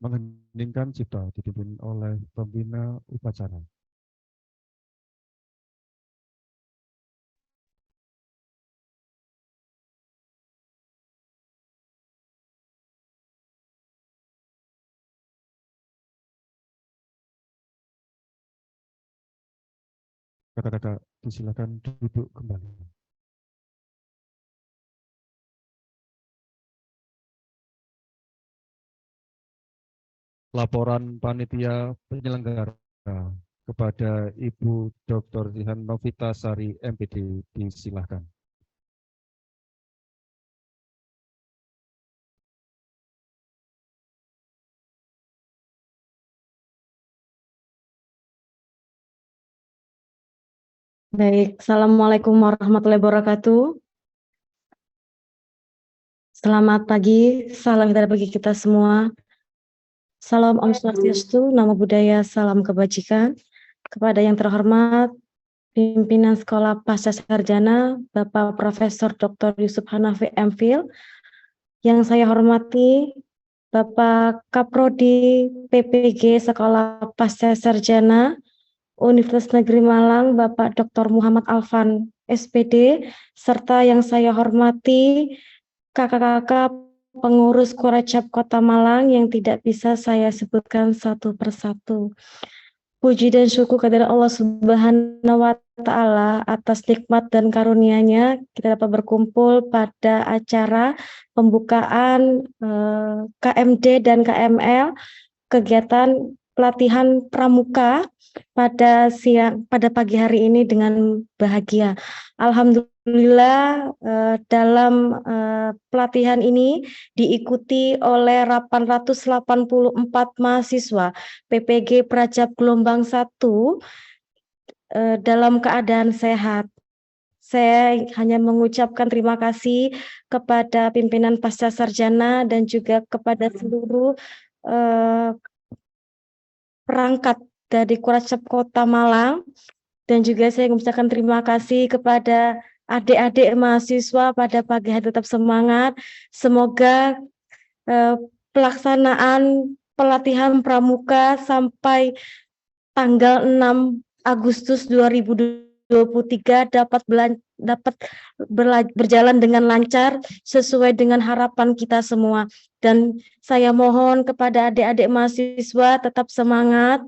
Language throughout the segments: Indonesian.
Mengheningkan cipta dipimpin oleh pembina upacara. Kakak-kakak disilakan duduk kembali. Laporan panitia penyelenggara kepada Ibu Dr. Jihan Novita Sari MPD disilakan. Baik, Assalamualaikum warahmatullahi wabarakatuh. Selamat pagi, salam sejahtera bagi kita semua. Salam Om Swastiastu, Namo Buddhaya, salam kebajikan. Kepada yang terhormat, pimpinan Sekolah Pasca Sarjana, Bapak Profesor Dr. Yusuf Hanafi MPhil, yang saya hormati, Bapak Kaprodi PPG Sekolah Pasca Sarjana, Universitas Negeri Malang, Bapak Dr. Muhammad Alfan, SPD, serta yang saya hormati kakak-kakak pengurus Kuracap Kota Malang yang tidak bisa saya sebutkan satu persatu. Puji dan syukur kepada Allah Subhanahu wa Ta'ala atas nikmat dan karunia-Nya kita dapat berkumpul pada acara pembukaan KMD dan KML, kegiatan pelatihan pramuka pada pagi hari ini dengan bahagia. Alhamdulillah dalam pelatihan ini diikuti oleh 884 mahasiswa PPG Prajab gelombang 1 dalam keadaan sehat. Saya hanya mengucapkan terima kasih kepada pimpinan Pasca Sarjana dan juga kepada seluruh perangkat dari Kuracap Kota Malang, dan juga saya mengucapkan terima kasih kepada adik-adik mahasiswa pada pagi hari tetap semangat. Semoga pelaksanaan pelatihan pramuka sampai tanggal 6 Agustus 2023 dapat berjalan dengan lancar sesuai dengan harapan kita semua. Dan saya mohon kepada adik-adik mahasiswa tetap semangat,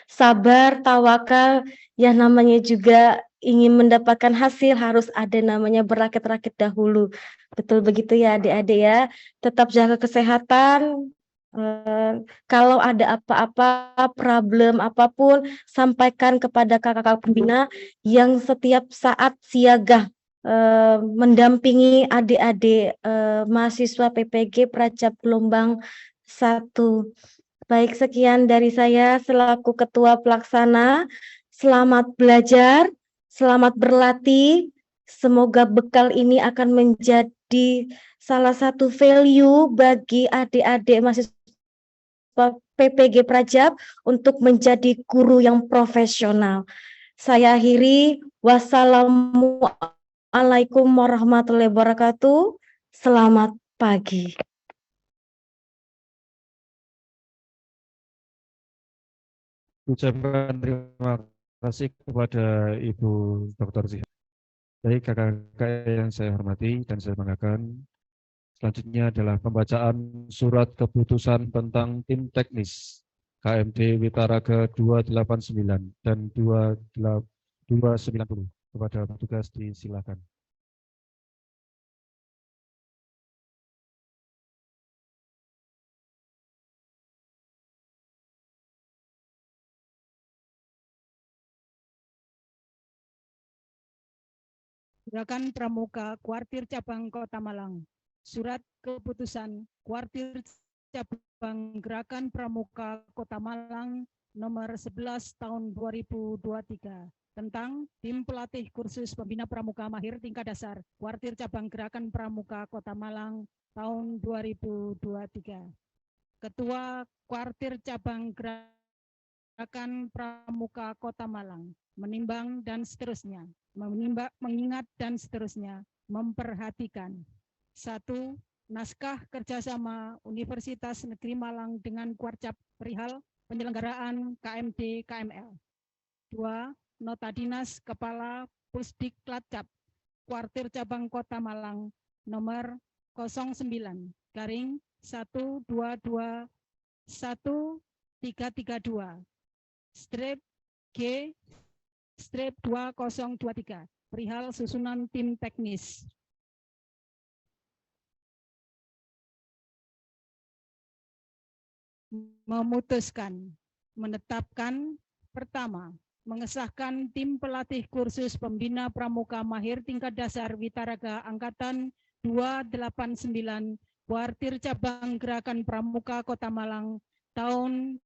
sabar, tawakal, ya namanya juga ingin mendapatkan hasil harus ada namanya berakit-rakit dahulu. Betul begitu ya adik-adik ya. Tetap jaga kesehatan. Kalau ada apa-apa, problem apapun, sampaikan kepada kakak-kakak pembina yang setiap saat siaga mendampingi adik-adik mahasiswa PPG Prajab gelombang 1. Baik, sekian dari saya selaku Ketua Pelaksana. Selamat belajar, selamat berlatih. Semoga bekal ini akan menjadi salah satu value bagi adik-adik mahasiswa PPG Prajab untuk menjadi guru yang profesional. Saya akhiri, wassalamualaikum warahmatullahi wabarakatuh. Selamat pagi. Ucapkan terima kasih kepada Ibu Dr. Zihan. Baik kakak-kakak yang saya hormati dan saya banggakan, selanjutnya adalah pembacaan surat keputusan tentang tim teknis KMD Witaraga 289 dan 290. Kepada petugas disilakan. Gerakan Pramuka Kuartir Cabang Kota Malang. Surat keputusan Kuartir Cabang Gerakan Pramuka Kota Malang nomor 11 tahun 2023 tentang tim pelatih kursus pembina pramuka mahir tingkat dasar Kuartir Cabang Gerakan Pramuka Kota Malang tahun 2023. Ketua Kuartir Cabang Gerakan Pramuka Kota Malang menimbang dan seterusnya, mengingat dan seterusnya, memperhatikan. 1. naskah kerjasama Universitas Negeri Malang dengan Kuarcap perihal penyelenggaraan KMD KML. 2. Nota Dinas Kepala Pusdik Latcap Kuartir Cabang Kota Malang nomor 09-122-1332 strip G strip 2023 perihal susunan tim teknis. Memutuskan, menetapkan, pertama, mengesahkan tim pelatih kursus pembina pramuka mahir tingkat dasar Witaraga Angkatan 289 Kuartir Cabang Gerakan Pramuka Kota Malang tahun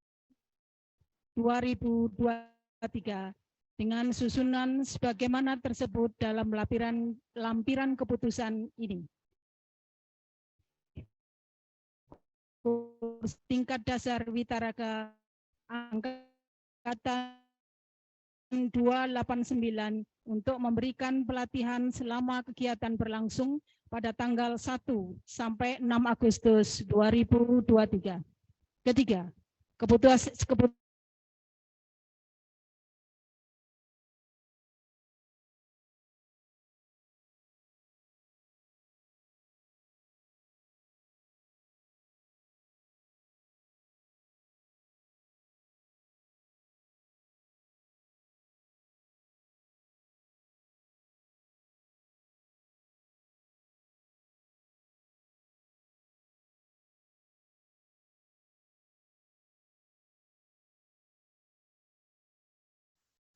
2023 dengan susunan sebagaimana tersebut dalam lampiran keputusan ini. Kurs tingkat dasar Witaraga Angkatan 289 untuk memberikan pelatihan selama kegiatan berlangsung pada tanggal 1 sampai 6 Agustus 2023. Ketiga, keputusan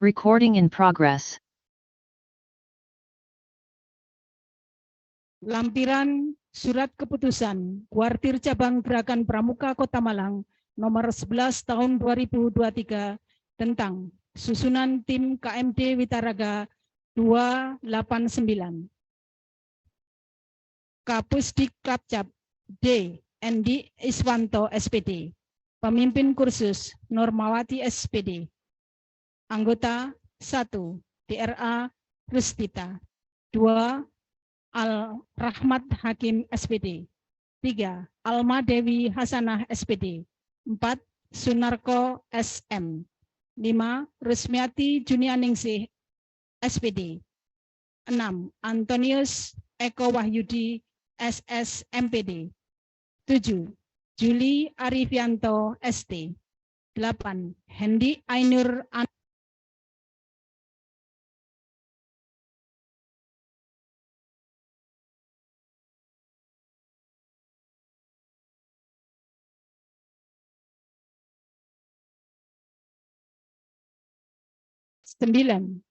Recording in progress. lampiran surat keputusan Kuartir Cabang Gerakan Pramuka Kota Malang nomor 11 tahun 2023 tentang susunan tim KMD Witaraga 289. Kapusdik Latcap D. Endi Iswanto SPD. Pemimpin kursus Normawati SPD. Anggota 1. DRA Rustita. 2. Al Rahmat Hakim SPD. 3. Alma Dewi Hasanah SPD. 4. Sunarko SM. 5. Rusmiati Junianingsih SPD. 6. Antonius Eko Wahyudi SS MPD. 7. Juli Arifianto ST. 8. Hendi Ainur 9.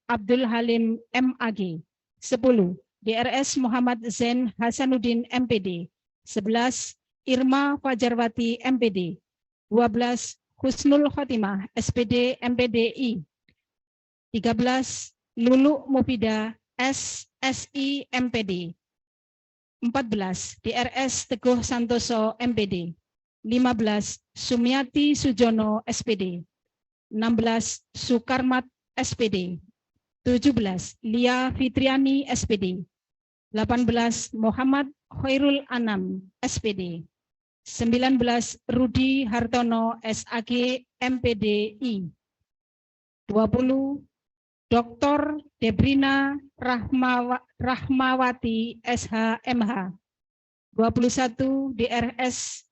Abdul Halim MAG. 10. DRS Muhammad Zain Hasanuddin MPD. 11. Irma Fajarwati MPD. 12. Husnul Khotimah SPD MPDI. 13. Lulu Mufida SSI MPD. 14. DRS Teguh Santoso MPD. 15. Sumiati Sujono SPD. 16. Sukarmat SPD. 17. Lia Fitriani SPD. 18. Muhammad Khairul Anam SPD. 19. Rudi Hartono SAG MPDI. 20. Dr. Debrina Rahmawati SHMH. 21. DRS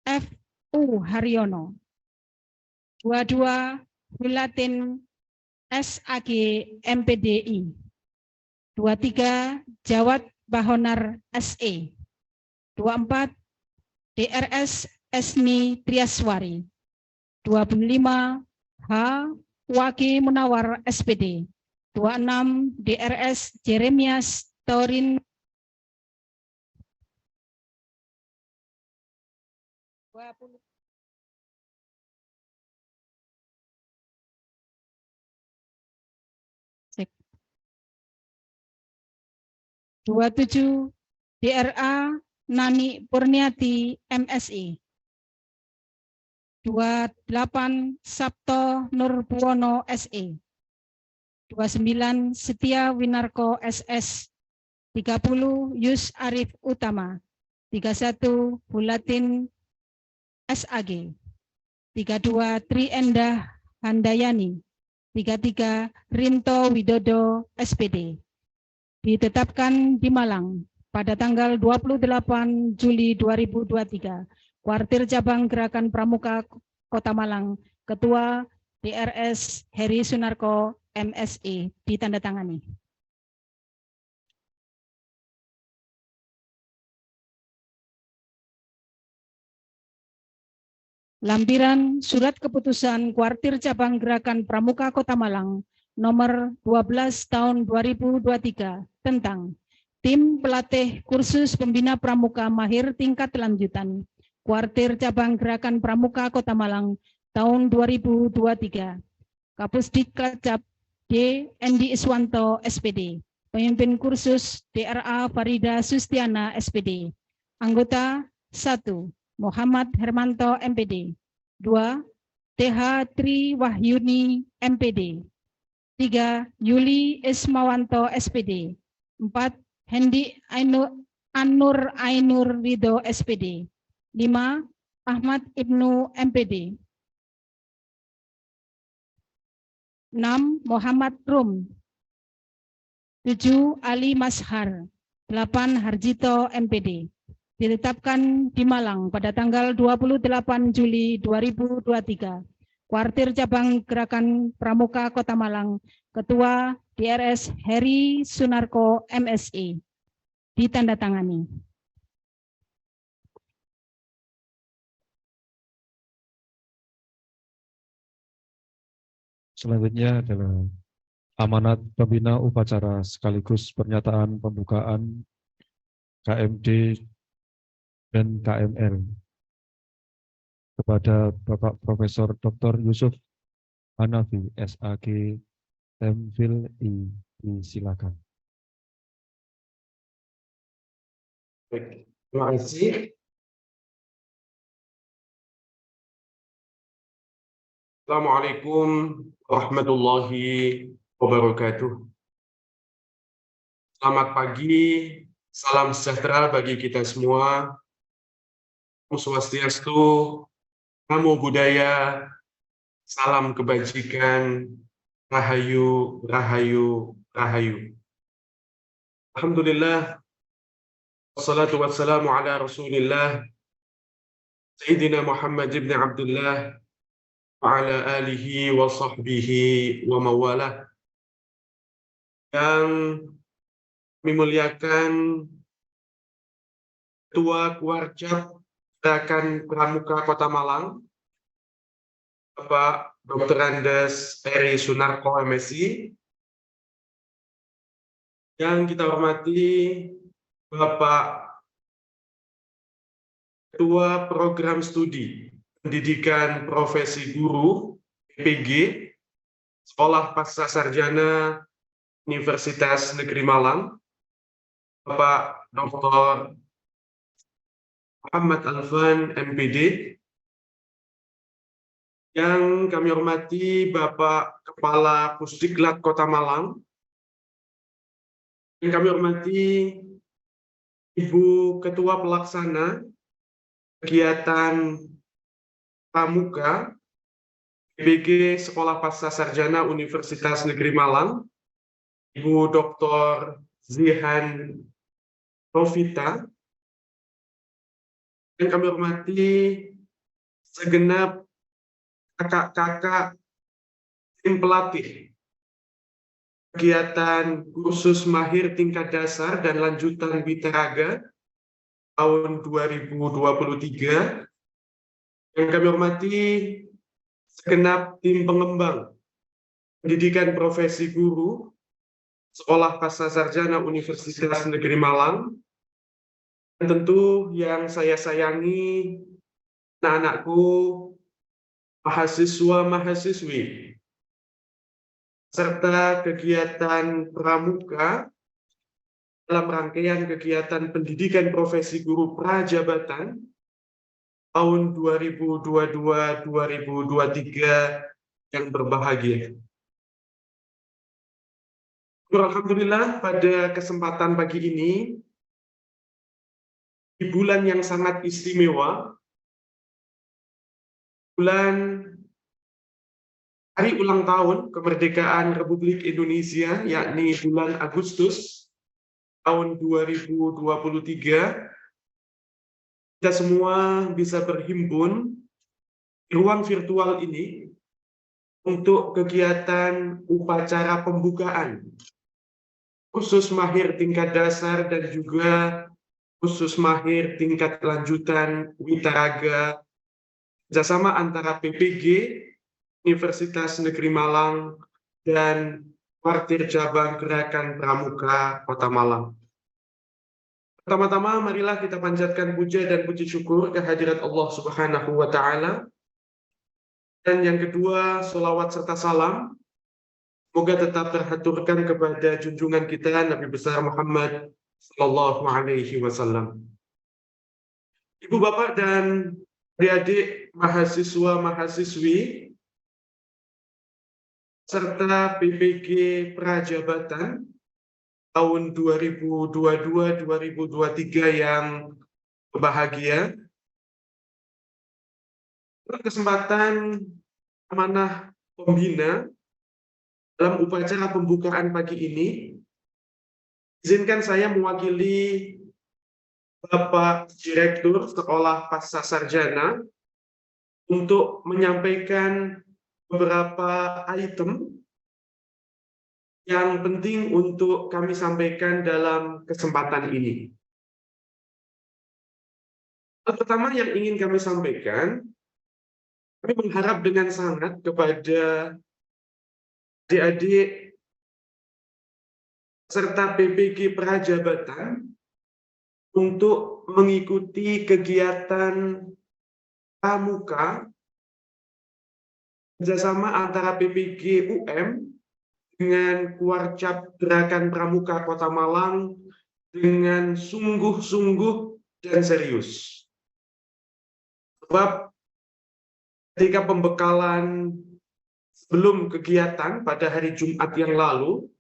FU Haryono. 22. Hulatin SAG MPDI. 23. Jawad Bahonar SE. 24. DRS Esni Triaswari. 25. H. Waki Munawar SPD. 26. DRS Jeremias Torin. 20. 27. DRA Nani Purniati MSI. 28. Sabto Nurbuwono SE. 29. Setia Winarko SS. 30. Yus Arif Utama. 31 Bulatin SAG, 32 Tri Endah Handayani, 33 Rinto Widodo SPD. Ditetapkan di Malang pada tanggal 28 Juli 2023. Kuartir Cabang Gerakan Pramuka Kota Malang, Ketua DRS Heri Sunarko MSI, ditandatangani. Lampiran Surat Keputusan Kuartir Cabang Gerakan Pramuka Kota Malang nomor 12 tahun 2023 tentang Tim Pelatih Kursus Pembina Pramuka Mahir Tingkat Lanjutan Kuartir Cabang Gerakan Pramuka Kota Malang tahun 2023. Kapusdiklat Cap D. Endi Iswanto SPD. Pemimpin kursus DRA Farida Sustiana SPD. Anggota 1. Muhammad Hermanto MPD. 2. TH Tri Wahyuni MPD. 3. Yuli Ismawanto SPD. 4. Hendi Anur Ainur Ridho SPD. 5. Ahmad Ibnu MPD. 6. Muhammad Rum. 7. Ali Mashar. 8. Harjito MPD. Ditetapkan di Malang pada tanggal 28 Juli 2023. Kuartir Cabang Gerakan Pramuka Kota Malang, Ketua DRS Heri Sunarko MSI, ditandatangani. Selanjutnya adalah amanat pembina upacara sekaligus pernyataan pembukaan KMD dan KML kepada Bapak Profesor Dr. Yusuf Hanafi, SAG, Temfil I. Silakan. Baik, terima kasih. Assalamualaikum warahmatullahi wabarakatuh. Selamat pagi, salam sejahtera bagi kita semua. Om Swastiastu, Namo Buddhaya, salam kebajikan, Rahayu, Rahayu, Rahayu. Alhamdulillah, wassalatu wassalamu ala Rasulillah, Sayyidina Muhammad ibn Abdullah, wa ala alihi wa sahbihi wa mawalah. Yang memuliakan Ketua Kuarcap Gerakan Pramuka Kota Malang, Bapak Dr. Andes Heri Sunarko MSI. Yang kita hormati Bapak Ketua Program Studi Pendidikan Profesi Guru PPG Sekolah Pasca Sarjana Universitas Negeri Malang, Bapak Dr. Muhammad Alfan MPD. Yang kami hormati Bapak Kepala Pusdiklat Kota Malang. Yang kami hormati Ibu Ketua Pelaksana Kegiatan Pramuka PBG Sekolah Pasca Sarjana Universitas Negeri Malang, Ibu Dr. Zihan Novita. Yang kami hormati segenap kakak-kakak tim pelatih kegiatan kursus mahir tingkat dasar dan lanjutan Witaraga tahun 2023. Yang kami hormati segenap tim pengembang pendidikan profesi guru Sekolah Pasca Sarjana Universitas Negeri Malang. Dan tentu yang saya sayangi anak-anakku, mahasiswa-mahasiswi, serta kegiatan pramuka dalam rangkaian kegiatan pendidikan profesi guru prajabatan tahun 2022-2023 yang berbahagia. Alhamdulillah pada kesempatan pagi ini di bulan yang sangat istimewa, bulan hari ulang tahun kemerdekaan Republik Indonesia, yakni bulan Agustus tahun 2023, kita semua bisa berhimpun di ruang virtual ini untuk kegiatan upacara pembukaan khusus mahir tingkat dasar dan juga khusus mahir tingkat lanjutan Witaraga kerjasama antara PPG, Universitas Negeri Malang, dan Kuartir Cabang Gerakan Pramuka Kota Malang. Pertama-tama, marilah kita panjatkan puja dan puji syukur kehadirat Allah Subhanahu wa Ta'ala. Dan yang kedua, sholawat serta salam semoga tetap terhaturkan kepada junjungan kita Nabi besar Muhammad Sallallahu Alaihi Wasallam. Ibu, Bapak, dan adik-adik mahasiswa-mahasiswi serta PPG Prajabatan tahun 2022-2023 yang berbahagia. Kesempatan amanah pembina dalam upacara pembukaan pagi ini, izinkan saya mewakili Bapak Direktur Sekolah Pasca Sarjana untuk menyampaikan beberapa item yang penting untuk kami sampaikan dalam kesempatan ini. Hal pertama yang ingin kami sampaikan, kami mengharap dengan sangat kepada adik-adik serta PPG Prajabatan untuk mengikuti kegiatan pramuka kerjasama antara PPG UM dengan Kuarcap Gerakan Pramuka Kota Malang dengan sungguh-sungguh dan serius. Sebab ketika pembekalan sebelum kegiatan pada hari Jumat yang lalu,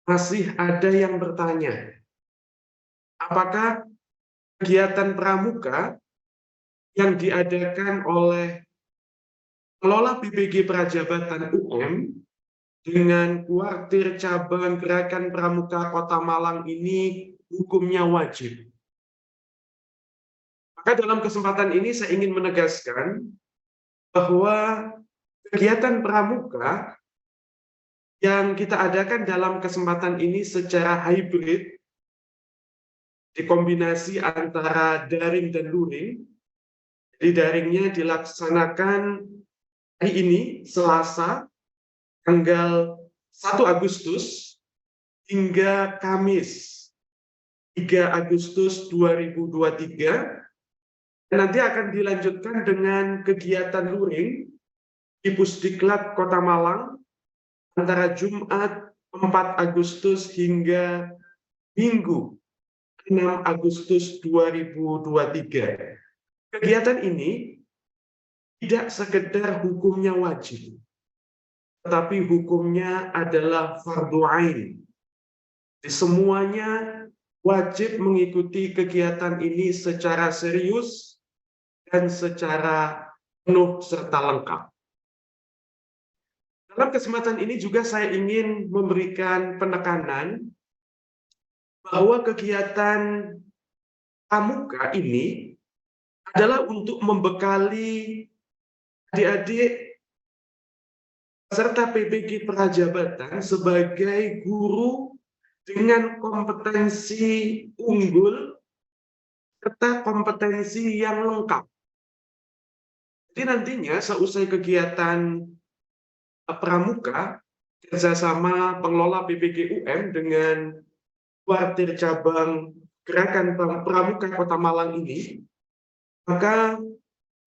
masih ada yang bertanya, apakah kegiatan pramuka yang diadakan oleh pengelola PPG Prajabatan UM dengan Kuartir Cabang Gerakan Pramuka Kota Malang ini hukumnya wajib? Maka dalam kesempatan ini saya ingin menegaskan bahwa kegiatan pramuka yang kita adakan dalam kesempatan ini secara hybrid, dikombinasi antara daring dan luring. Di daringnya dilaksanakan hari ini, Selasa, tanggal 1 Agustus, hingga Kamis, 3 Agustus 2023. Dan nanti akan dilanjutkan dengan kegiatan luring di Pusdiklat Kota Malang antara Jumat 4 Agustus hingga Minggu 6 Agustus 2023. Kegiatan ini tidak sekedar hukumnya wajib, tetapi hukumnya adalah fardhu ain. Semuanya wajib mengikuti kegiatan ini secara serius dan secara penuh serta lengkap. Dalam kesempatan ini juga saya ingin memberikan penekanan bahwa kegiatan pramuka ini adalah untuk membekali adik-adik serta PPG Prajabatan sebagai guru dengan kompetensi unggul serta kompetensi yang lengkap. Jadi nantinya seusai kegiatan pramuka kerjasama pengelola PPG UM dengan Kuartir Cabang Gerakan Pramuka Kota Malang ini, maka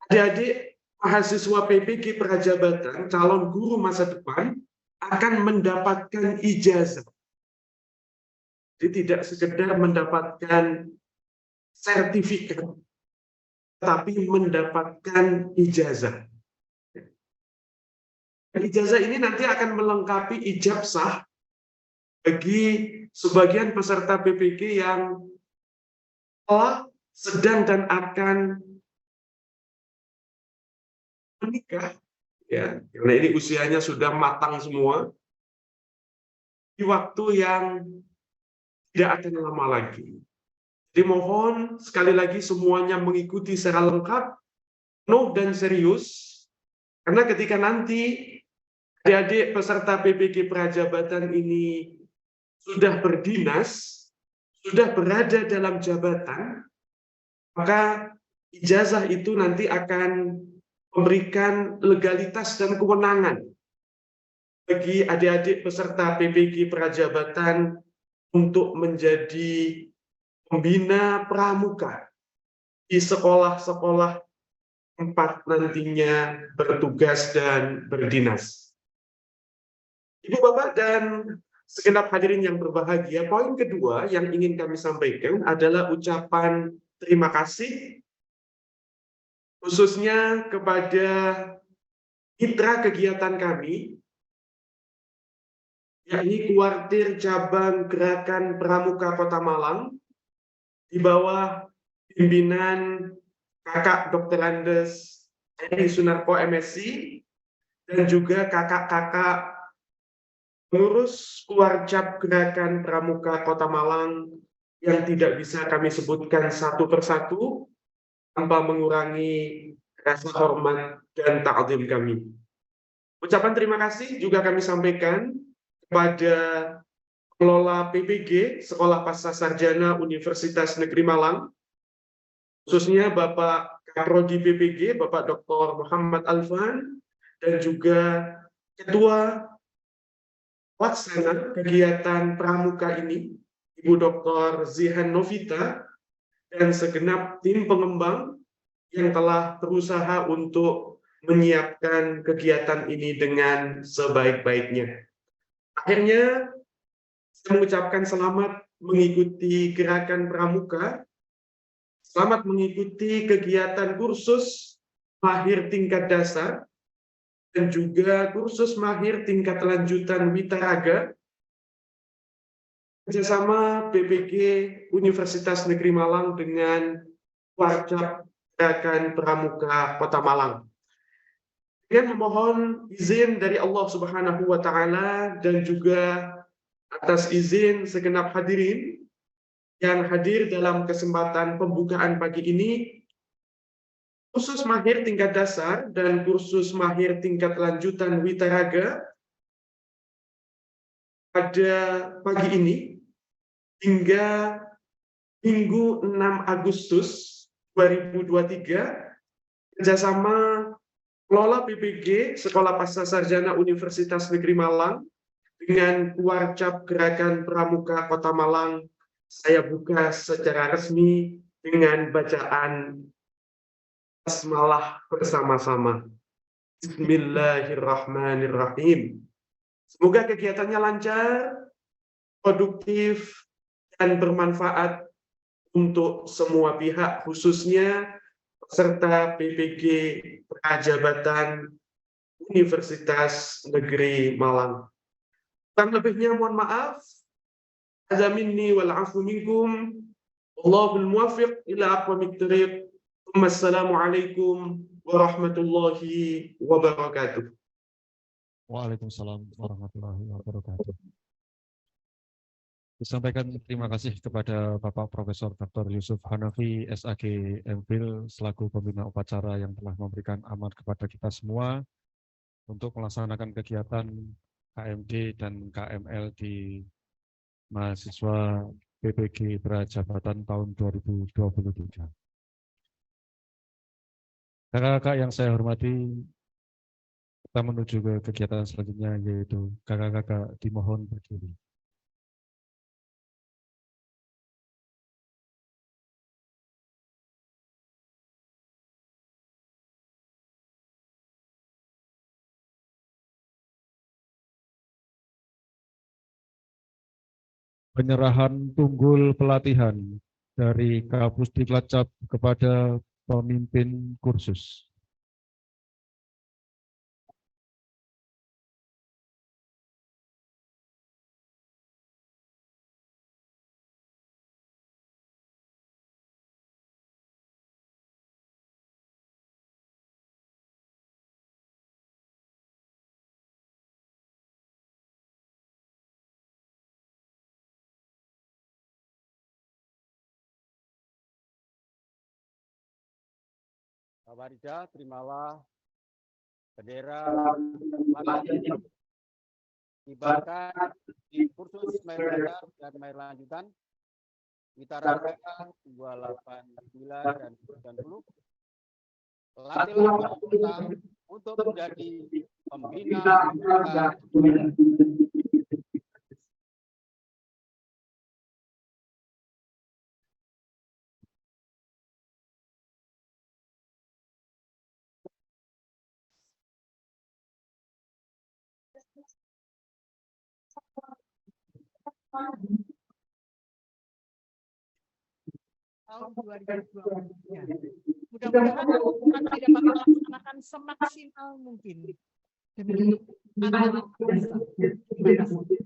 adik-adik mahasiswa PPG Prajabatan calon guru masa depan akan mendapatkan ijazah. Jadi tidak sekedar mendapatkan sertifikat, tetapi mendapatkan ijazah. Ijazah ini nanti akan melengkapi ijazah bagi sebagian peserta PPG yang telah sedang dan akan menikah, ya, karena ini usianya sudah matang semua, di waktu yang tidak akan lama lagi. Jadi mohon sekali lagi semuanya mengikuti secara lengkap, penuh dan serius, karena ketika nanti adik-adik peserta PPG Prajabatan ini sudah berdinas, sudah berada dalam jabatan, maka ijazah itu nanti akan memberikan legalitas dan kewenangan bagi adik-adik peserta PPG Prajabatan untuk menjadi pembina pramuka di sekolah-sekolah tempat nantinya bertugas dan berdinas. Ibu, Bapak, dan segenap hadirin yang berbahagia, poin kedua yang ingin kami sampaikan adalah ucapan terima kasih khususnya kepada mitra kegiatan kami, yakni Kuartir Cabang Gerakan Pramuka Kota Malang, di bawah pimpinan Kakak Dr. Andes Eri Sunarko MSc, dan juga kakak-kakak pengurus Kuarcap Gerakan Pramuka Kota Malang yang tidak bisa kami sebutkan satu persatu tanpa mengurangi rasa hormat dan ta'zim kami. Ucapan terima kasih juga kami sampaikan kepada pengelola PPG Sekolah Pasca Sarjana Universitas Negeri Malang, khususnya Bapak Kaprodi PPG, Bapak Dr. Muhammad Alfan, dan juga Ketua Pelaksana kegiatan pramuka ini, Ibu Dr. Zihan Novita, dan segenap tim pengembang yang telah berusaha untuk menyiapkan kegiatan ini dengan sebaik-baiknya. Akhirnya, saya mengucapkan selamat mengikuti gerakan pramuka, selamat mengikuti kegiatan kursus mahir tingkat dasar, dan juga kursus mahir tingkat lanjutan Witaraga, kerjasama PPG Universitas Negeri Malang dengan Kuarcap Gerakan Pramuka Kota Malang. Dengan memohon izin dari Allah Subhanahu wa Ta'ala dan juga atas izin segenap hadirin yang hadir dalam kesempatan pembukaan pagi ini, kursus mahir tingkat dasar dan kursus mahir tingkat lanjutan Witaraga pada pagi ini hingga Minggu 6 Agustus 2023, kerjasama kelola PPG Sekolah Pasca Sarjana Universitas Negeri Malang dengan Kuarcap Gerakan Pramuka Kota Malang, saya buka secara resmi dengan bacaan basmalah bersama-sama. Bismillahirrahmanirrahim. Semoga kegiatannya lancar, produktif, dan bermanfaat untuk semua pihak, khususnya peserta PPG Prajabatan Universitas Negeri Malang. Kurang lebihnya mohon maaf. Hadza minni wal afu minkum. Wallahul muwaffiq ila aqwamit thoriq. Wassalamualaikum warahmatullahi wabarakatuh. Waalaikumsalam warahmatullahi wabarakatuh. Disampaikan terima kasih kepada Bapak Profesor Dr. Yusuf Hanafi, SAG MPhil, selaku pembina upacara yang telah memberikan amanat kepada kita semua untuk melaksanakan kegiatan KMD dan KML di mahasiswa PPG Prajabatan tahun 2023. Kakak-kakak yang saya hormati, kita menuju ke kegiatan selanjutnya, yaitu kakak-kakak dimohon berdiri. Penyerahan tunggul pelatihan dari Kapusdiklatcap kepada pemimpin kursus. Pak Warida, terimalah bendera Latin kibarkan di kursus main dasar dan main lanjutan Witaraga 289 dan 90. Latihlah kita untuk menjadi pembina bangsa. Tahun 2023. Mudah-mudahan kami dapat melaksanakan semaksimal mungkin demi anak bangsa. Terima kasih.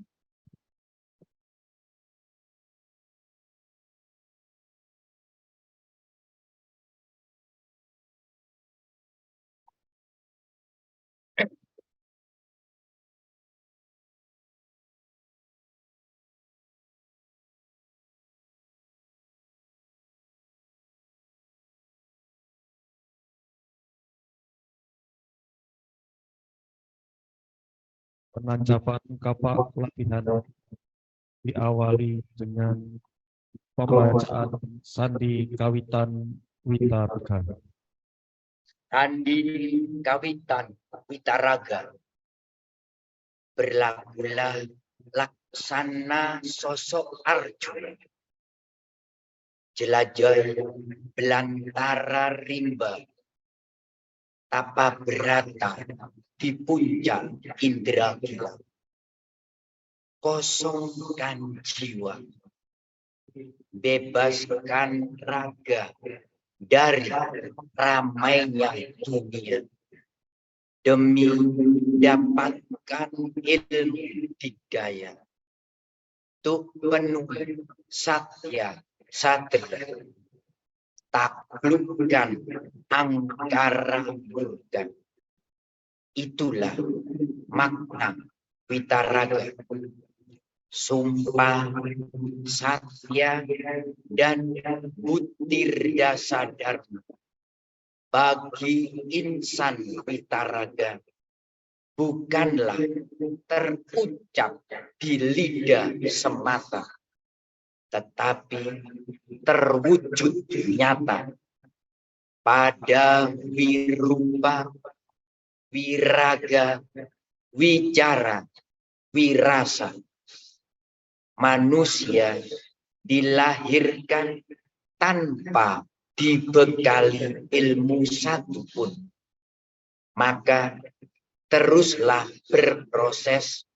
Penancapan kapak latihan diawali dengan pembacaan sandi kawitan Witaraga. Sandi kawitan Witaraga. Berlabuhlah laksana sosok Arjuna. Jelajah belantara rimba. Tapa berata di puncak indera gila. Kosongkan jiwa. Bebaskan raga dari ramainya dunia. Demi dapatkan ilmu dikdaya. Tuk penuh satya satria. Taklukkan angkara murka. Itulah makna Witaraga. Sumpah, satya, dan butir dasa dharma. Bagi insan Witaraga bukanlah terucap di lidah semata, tetapi terwujud nyata pada wirupa, wiraga, wicara, wirasa. Manusia dilahirkan tanpa dibekali ilmu satupun. Maka teruslah berproses,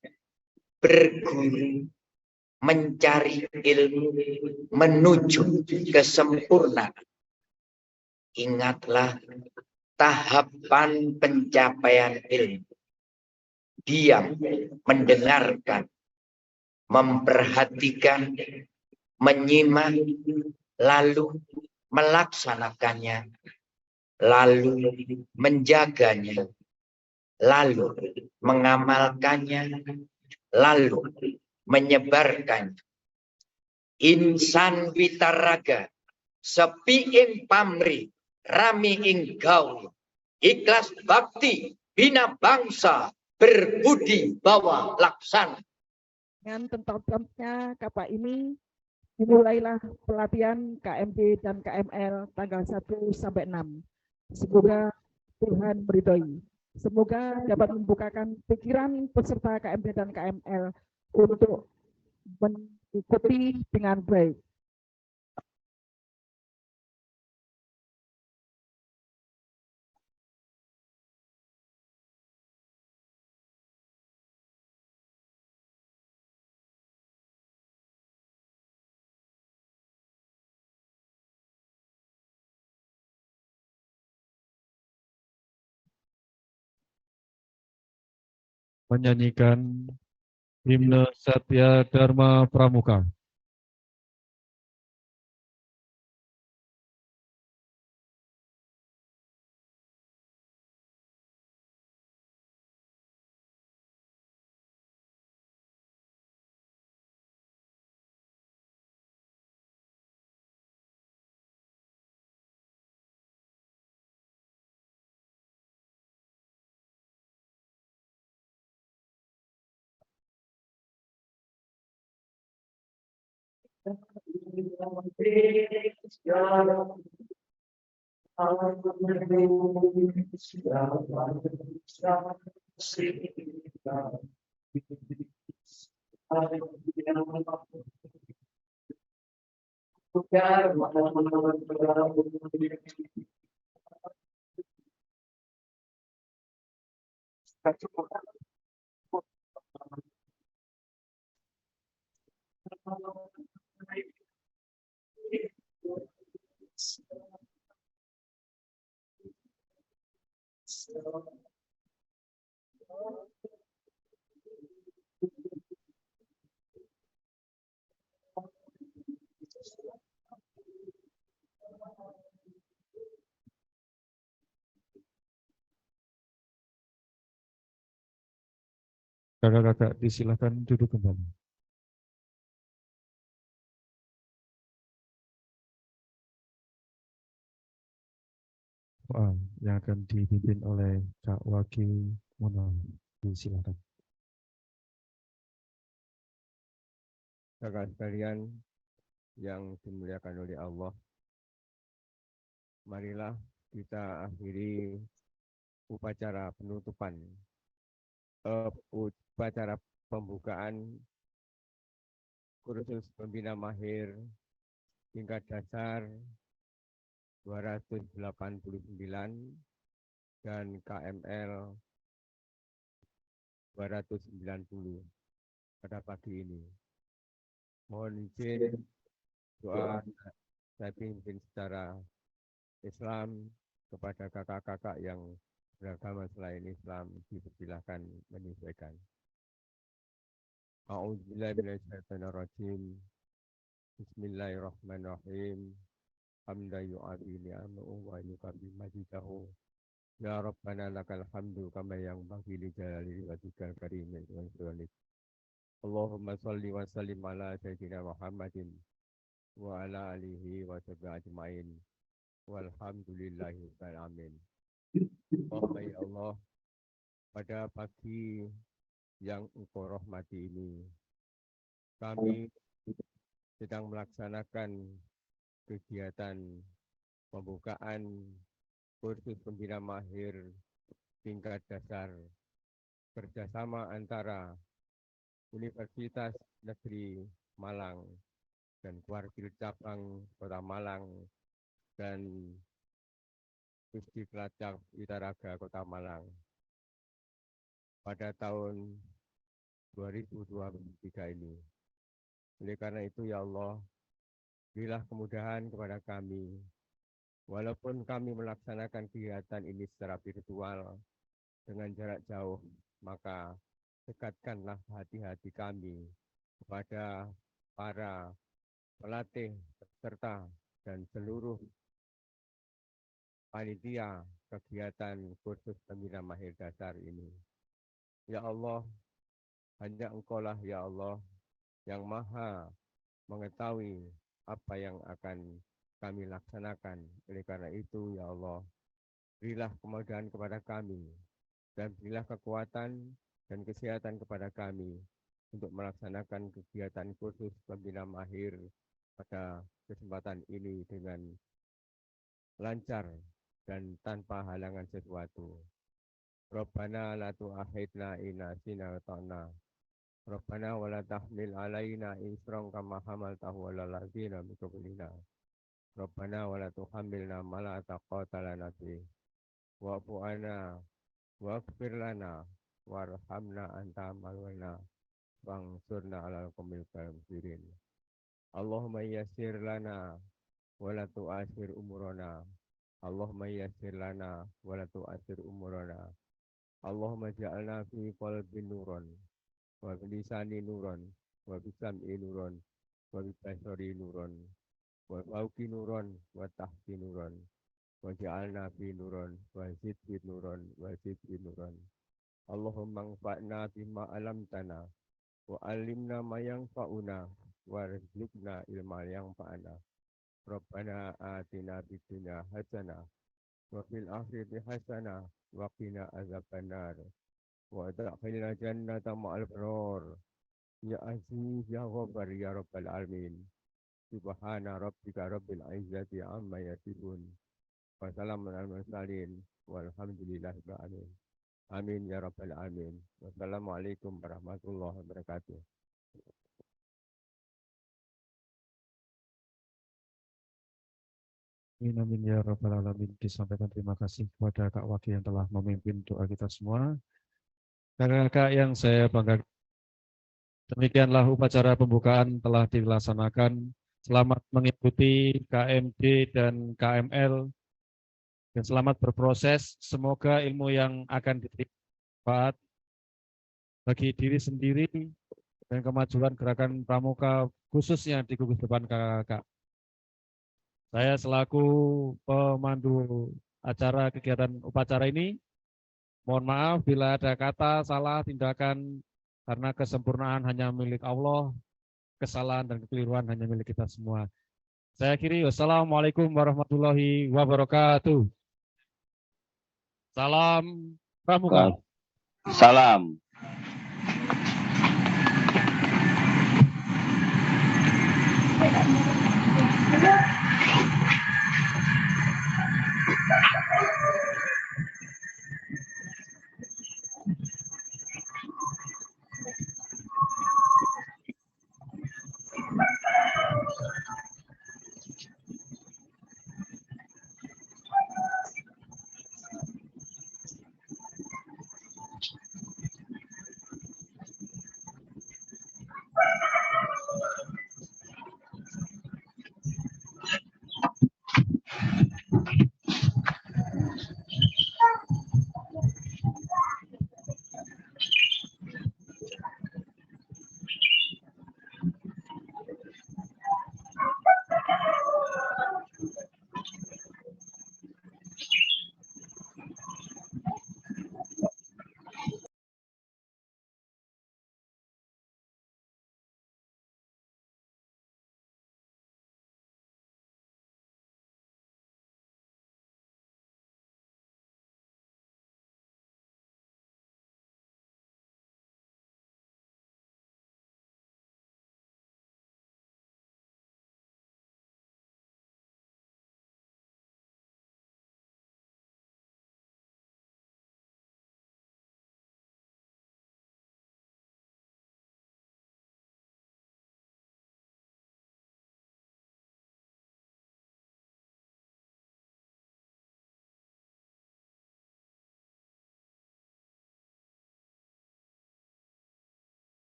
berguru, mencari ilmu, menuju kesempurnaan. Ingatlah tahapan pencapaian ilmu. Diam, mendengarkan, memperhatikan, menyimak, lalu melaksanakannya, lalu menjaganya, lalu mengamalkannya, lalu menyebarkannya. Insan Witaraga sepi ing pamri, rami ing gaul, ikhlas bakti, bina bangsa, berbudi bawa laksana. Dengan tentang-tentangnya kapal ini dimulailah pelatihan KMD dan KML tanggal 1 sampai 6. Semoga Tuhan meridhoi. Semoga dapat membukakan pikiran peserta KMD dan KML untuk mengikuti dengan baik. Menyanyikan himne Satya Dharma Pramuka. Kakak-kakak disilakan duduk kembali. Yang akan dipimpin oleh Kak Waki Mona. Disilakan. Kakak sekalian yang dimuliakan oleh Allah, marilah kita akhiri upacara penutupan, upacara pembukaan kursus pembina mahir tingkat dasar 289 dan KML 290 pada pagi ini. Mohon izin doa saya pimpin secara Islam kepada kakak-kakak yang beragama selain Islam, dipersilakan menyesuaikan. A'udzubillahi minasyaitonirrajim. Bismillahirrahmanirrahim. Hamdan yu'afi ni'amahu wa yukafi majidahu. Ya Rabbana lakal hamdu kama yang bagi li jalali wajhikal karim wa sultanik. Allahumma salli wa sallim ala sayyidina Muhammadin wa ala alihi wa sahbihi ajma'in. Walhamdulillahi rabbil alamin. Allahumma ya Allah, pada pagi yang Engkau rahmati ini, kami sedang melaksanakan kegiatan pembukaan kursus pembina mahir tingkat dasar kerjasama antara Universitas Negeri Malang dan Kuartil Cabang Kota Malang dan Pusdiklat Witaraga Kota Malang pada tahun 2023 ini. Oleh karena itu ya Allah, berilah kemudahan kepada kami, walaupun kami melaksanakan kegiatan ini secara virtual dengan jarak jauh, maka dekatkanlah hati-hati kami kepada para pelatih, peserta, dan seluruh panitia kegiatan kursus pembina mahir dasar ini. Ya Allah, hanya Engkau lah ya Allah yang maha mengetahui apa yang akan kami laksanakan. Oleh karena itu ya Allah, berilah kemudahan kepada kami dan berilah kekuatan dan kesehatan kepada kami untuk melaksanakan kegiatan kursus pembina mahir pada kesempatan ini dengan lancar dan tanpa halangan sesuatu. Rabbana la tu'akhidna in nasina wa ta'na. Rabbana wa la tahmil alaina isran kama hamaltahu 'alal ladzina min qablina. Rabbana wa la tuhammilna ma la taqata lana bih. Wa'fu 'anna waghfir lana warhamna anta maulana wansurna 'alal qaumil kafirin. Allahumma yassir lana wa la tu'assir umurana. Allahumma yassir lana wa la tu'assir umurana. Allahumma ja'alna fi qalbi nuron wa bi lisani nuron wa bi sam'i nuron wa bi basari nuron wa fawqi nuron wa tahti nuron wa ja'alna fi nuron wa zid fi nuron wa zid fi nuron. Allahumma anfa'na bima 'allamtana wa 'allimna ma yanfa'una warzuqna ilma yanfa'ana. Rabbana atina fid dunya hasanah wa fil akhirati hasanah wa qina azabannar wa adkhilna jannata ma'al abrar ya aziz ya ghaffar ya rabbal alamin. Subhana rabbika rabbil izzati amma yasifun. Wassalamun alal mursalin. Walhamdulillahi rabbil alamin. Amin ya rabbal alamin. Wassalamualaikum warahmatullahi wabarakatuh. Amin ya rabbal alamin. Disampaikan terima kasih kepada Kak Waki yang telah memimpin doa kita semua. Kakak-kakak yang saya banggakan, demikianlah upacara pembukaan telah dilaksanakan. Selamat mengikuti KMD dan KML dan selamat berproses. Semoga ilmu yang akan diterima bagi diri sendiri dan kemajuan gerakan pramuka khususnya di gugus depan kakak-kakak. Saya selaku pemandu acara kegiatan upacara ini, mohon maaf bila ada kata, salah, tindakan, karena kesempurnaan hanya milik Allah, kesalahan dan kekeliruan hanya milik kita semua. Saya akhiri, wassalamualaikum warahmatullahi wabarakatuh. Salam pramuka. Salam.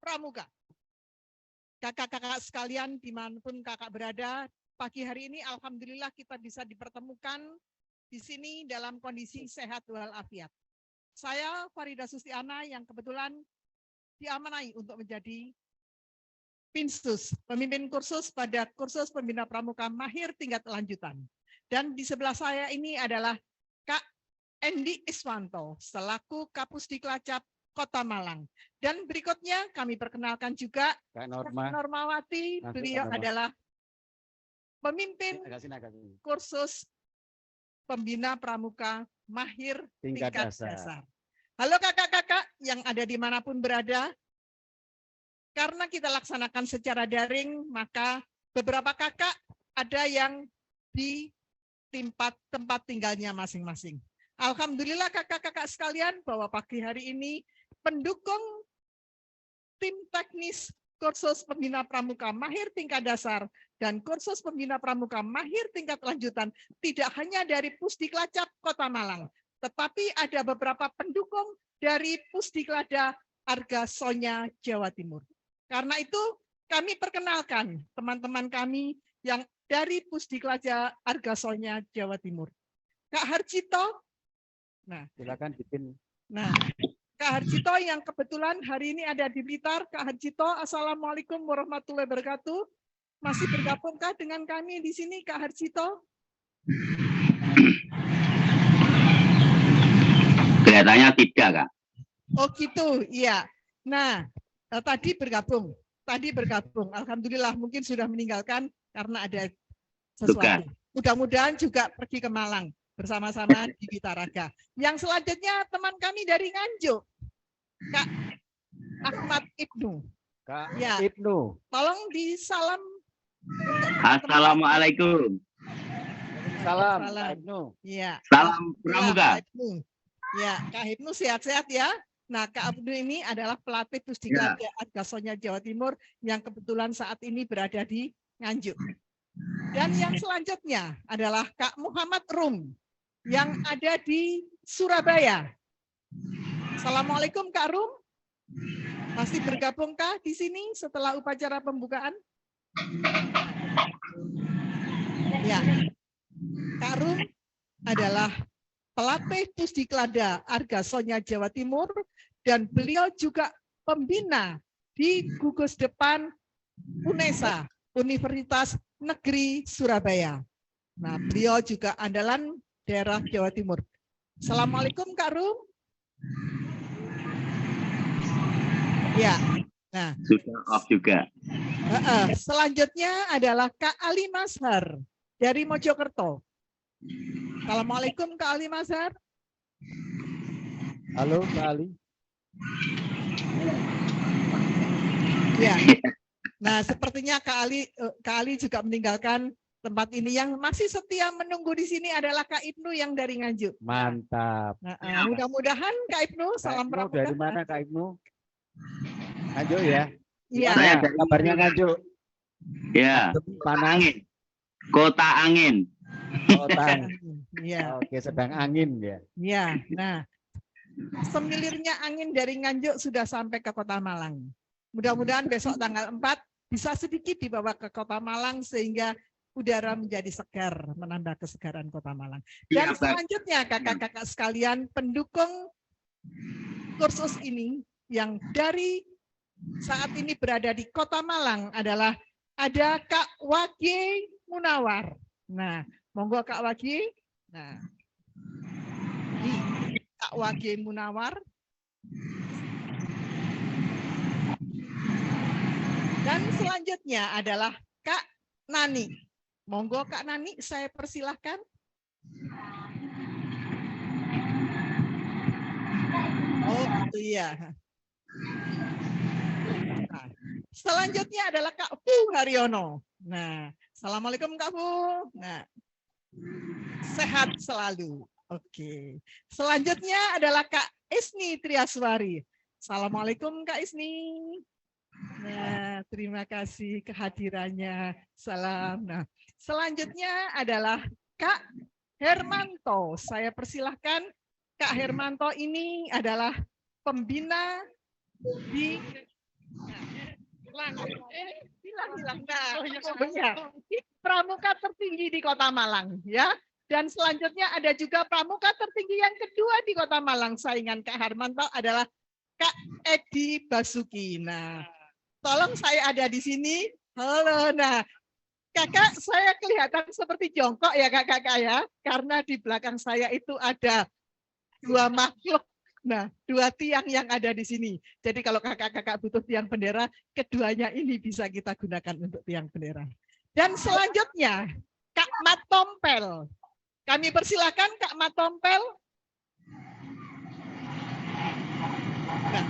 Pramuka. Kakak-kakak sekalian dimanapun kakak berada, pagi hari ini alhamdulillah kita bisa dipertemukan di sini dalam kondisi sehat walafiat. Saya Farida Sustiana yang kebetulan diamanai untuk menjadi Pinsus, pemimpin kursus pada kursus pembina pramuka mahir tingkat lanjutan. Dan di sebelah saya ini adalah Kak Endi Iswanto selaku Kapusdiklacap Kota Malang. Dan berikutnya kami perkenalkan juga Kak Normawati, beliau adalah pemimpin kursus pembina pramuka mahir tingkat dasar. Halo kakak-kakak yang ada dimanapun berada, karena kita laksanakan secara daring, maka beberapa kakak ada yang di tempat tinggalnya masing-masing. Alhamdulillah kakak-kakak sekalian bahwa pagi hari ini pendukung tim teknis kursus pembina pramuka mahir tingkat dasar dan kursus pembina pramuka mahir tingkat lanjutan tidak hanya dari Pusdiklacap Kota Malang, tetapi ada beberapa pendukung dari Pusdiklada Argasonya Jawa Timur. Karena itu kami perkenalkan teman-teman kami yang dari Pusdiklada Argasonya Jawa Timur. Kak Harjito, Silakan bikin. Kak Harjito yang kebetulan hari ini ada di Blitar. Kak Harjito, Assalamualaikum warahmatullahi wabarakatuh. Masih bergabungkah dengan kami di sini, Kak Harjito? Kelihatannya tidak, Kak. Oh gitu, iya. Nah, tadi bergabung. Alhamdulillah mungkin sudah meninggalkan karena ada sesuatu. Mudah-mudahan juga pergi ke Malang bersama-sama di Bitaraga. Yang selanjutnya teman kami dari Nganjuk, Kak Ahmad Ibnu. Kak Ya. Ibnu. Tolong disalam. Assalamualaikum. Salam, Salam. Kak Ibnu. Ya. Salam pramuka. Kak Ibnu. Ya, Kak Ibnu sehat-sehat ya. Nah, Kak Ibnu ini adalah pelatih Pusdiklada Argasonya Jawa Timur yang kebetulan saat ini berada di Nganjuk. Dan yang selanjutnya adalah Kak Muhammad Rum yang ada di Surabaya. Assalamualaikum Kak Rum. Masih bergabungkah di sini setelah upacara pembukaan? Ya. Kak Rum adalah pelatih Pusdiklada Argasonya Jawa Timur dan beliau juga pembina di gugus depan UNESA, Universitas Negeri Surabaya. Nah, beliau juga andalan daerah Jawa Timur. Assalamualaikum Kak Rum. Ya. Nah, Sudah off juga. selanjutnya adalah Kak Ali Mazhar dari Mojokerto. Assalamualaikum Kak Ali Mazhar. Halo, Kak Ali. Ya. Nah, sepertinya Kak Ali juga meninggalkan tempat ini. Yang masih setia menunggu di sini adalah Kak Ibnu yang dari Nganjuk. Mantap. Nah, mudah-mudahan Kak Ibnu, Kak salam Ibnu pramuka. dari mana, Kak Ibnu? Nganjuk ya? Iya. Saya Gimana dari- kabarnya Nganjuk? Ya, Panas. angin. Kota angin. Kota. Iya. Oke, sedang angin ya. Iya. Nah, semilirnya angin dari Nganjuk sudah sampai ke Kota Malang. Mudah-mudahan besok tanggal 4 bisa sedikit dibawa ke Kota Malang sehingga udara menjadi segar, menambah kesegaran Kota Malang. Dan Iya, Pak. selanjutnya kakak-kakak sekalian, pendukung kursus ini yang dari saat ini berada di Kota Malang adalah ada Kak Wage Munawar. Nah, monggo Kak Wage. Nah, ini Kak Wage Munawar. Dan selanjutnya adalah Kak Nani. Monggo Kak Nani, saya persilahkan. Oh, gitu ya. Nah, selanjutnya adalah Kak Fu Haryono. Nah, Assalamualaikum Kak Fu. Nah, sehat selalu. Oke. Selanjutnya adalah Kak Isni Triaswari. Assalamualaikum Kak Isni. Nah, terima kasih kehadirannya. Salam. Nah, selanjutnya adalah Kak Hermanto. Saya persilahkan. Kak Hermanto ini adalah pembina di hilang. Nah, pokoknya pramuka tertinggi di Kota Malang, ya. Dan selanjutnya ada juga pramuka tertinggi yang kedua di Kota Malang. Saingan Kak Hermanto adalah Kak Edi Basuki. Nah, tolong saya ada di sini. Halo. Nah, Kakak, saya kelihatan seperti jongkok ya kakak ya, karena di belakang saya itu ada dua makhluk. Nah, dua tiang yang ada di sini. Jadi kalau kakak-kakak butuh tiang bendera, keduanya ini bisa kita gunakan untuk tiang bendera. Dan selanjutnya, Kak Matompel. Kami persilakan Kak Matompel. Nah.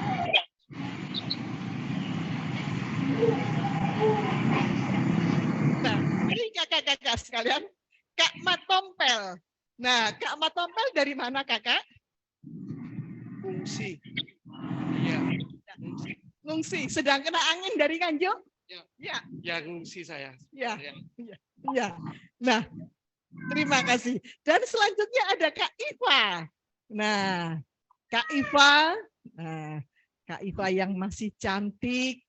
Nah, ini kakak-kakak sekalian, Kak Matompel Nah, Kak Matompel dari mana kakak? Fungsi. Ya. Ngungsi. Sedang kena angin dari Kanjo? Ya. Ya, ngungsi saya. Ya. Ya. Nah, terima kasih. Dan selanjutnya ada Kak Iva. Nah, Kak Iva. Nah, Kak Iva yang masih cantik,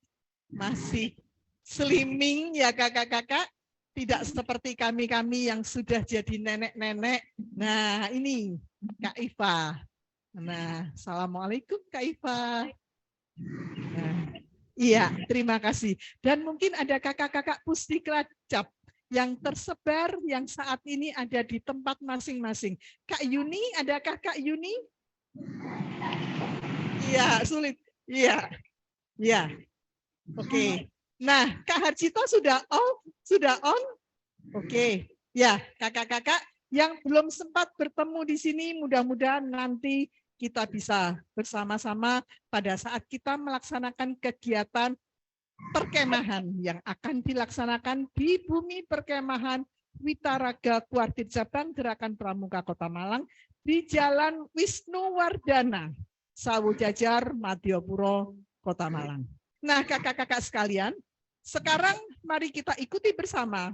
masih slimming ya kakak-kakak. Tidak seperti kami-kami yang sudah jadi nenek-nenek. Nah, ini Kak Iva. Nah, assalamualaikum Kak Iva. Nah, iya, terima kasih. Dan mungkin ada kakak-kakak Pusdiklacap yang tersebar yang saat ini ada di tempat masing-masing. Kak Yuni, adakah Kak Yuni? Iya, sulit. Iya. Iya. Oke. Nah, Kak Harjito sudah off? Sudah on? Oke. Ya, kakak-kakak yang belum sempat bertemu di sini, mudah-mudahan nanti kita bisa bersama-sama pada saat kita melaksanakan kegiatan perkemahan yang akan dilaksanakan di bumi perkemahan Witaraga Kuartir Cabang Gerakan Pramuka Kota Malang di Jalan Wisnuwardana, Sawu Jajar, Madiopuro, Kota Malang. Nah, kakak-kakak sekalian, sekarang mari kita ikuti bersama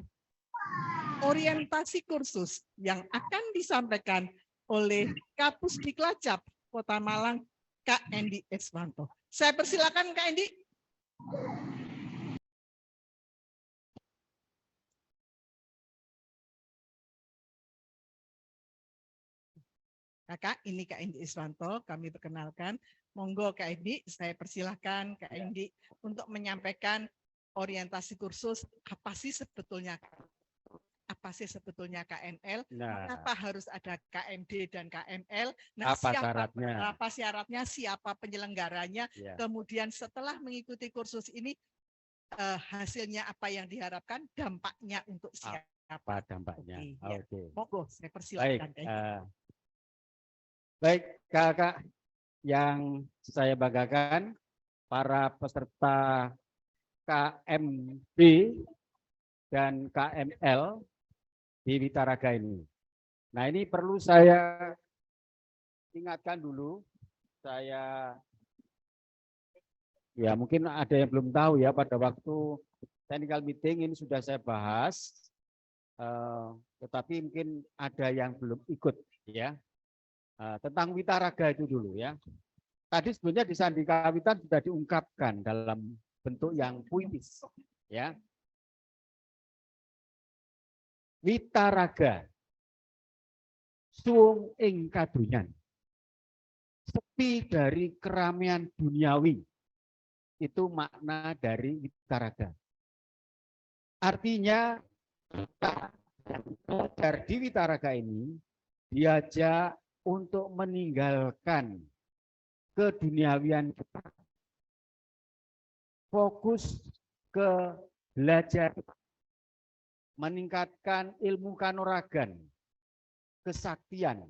orientasi kursus yang akan disampaikan oleh Kapusdiklacap Kota Malang, Kak Endi Eswanto. Saya persilakan Kak Endi. Kakak, ini Kak Endi Iswanto, kami perkenalkan. Monggo Kak Endi, saya persilahkan Kak Endi untuk menyampaikan orientasi kursus apa sih sebetulnya KNL, mengapa harus ada KMD dan KML, nah, apa syaratnya, siapa penyelenggaranya, kemudian setelah mengikuti kursus ini hasilnya apa yang diharapkan, dampaknya untuk siapa? Apa dampaknya? Oke. Monggo, saya persilahkan. Baik, kakak yang saya banggakan, para peserta KMB dan KML di Witaraga ini. Nah, ini perlu saya ingatkan dulu, saya ya mungkin ada yang belum tahu ya, pada waktu technical meeting ini sudah saya bahas, tetapi mungkin ada yang belum ikut ya. Tentang Witaraga itu dulu ya. Tadi sebenarnya di Sandi Kawitan sudah diungkapkan dalam bentuk yang puitis ya. Witaraga suwung ing kadunyan, sepi dari keramaian duniawi. Itu makna dari Witaraga. Artinya kita yang belajar di Witaraga ini diajak untuk meninggalkan keduniawian kita, fokus ke belajar, meningkatkan ilmu kanuragan, kesaktian,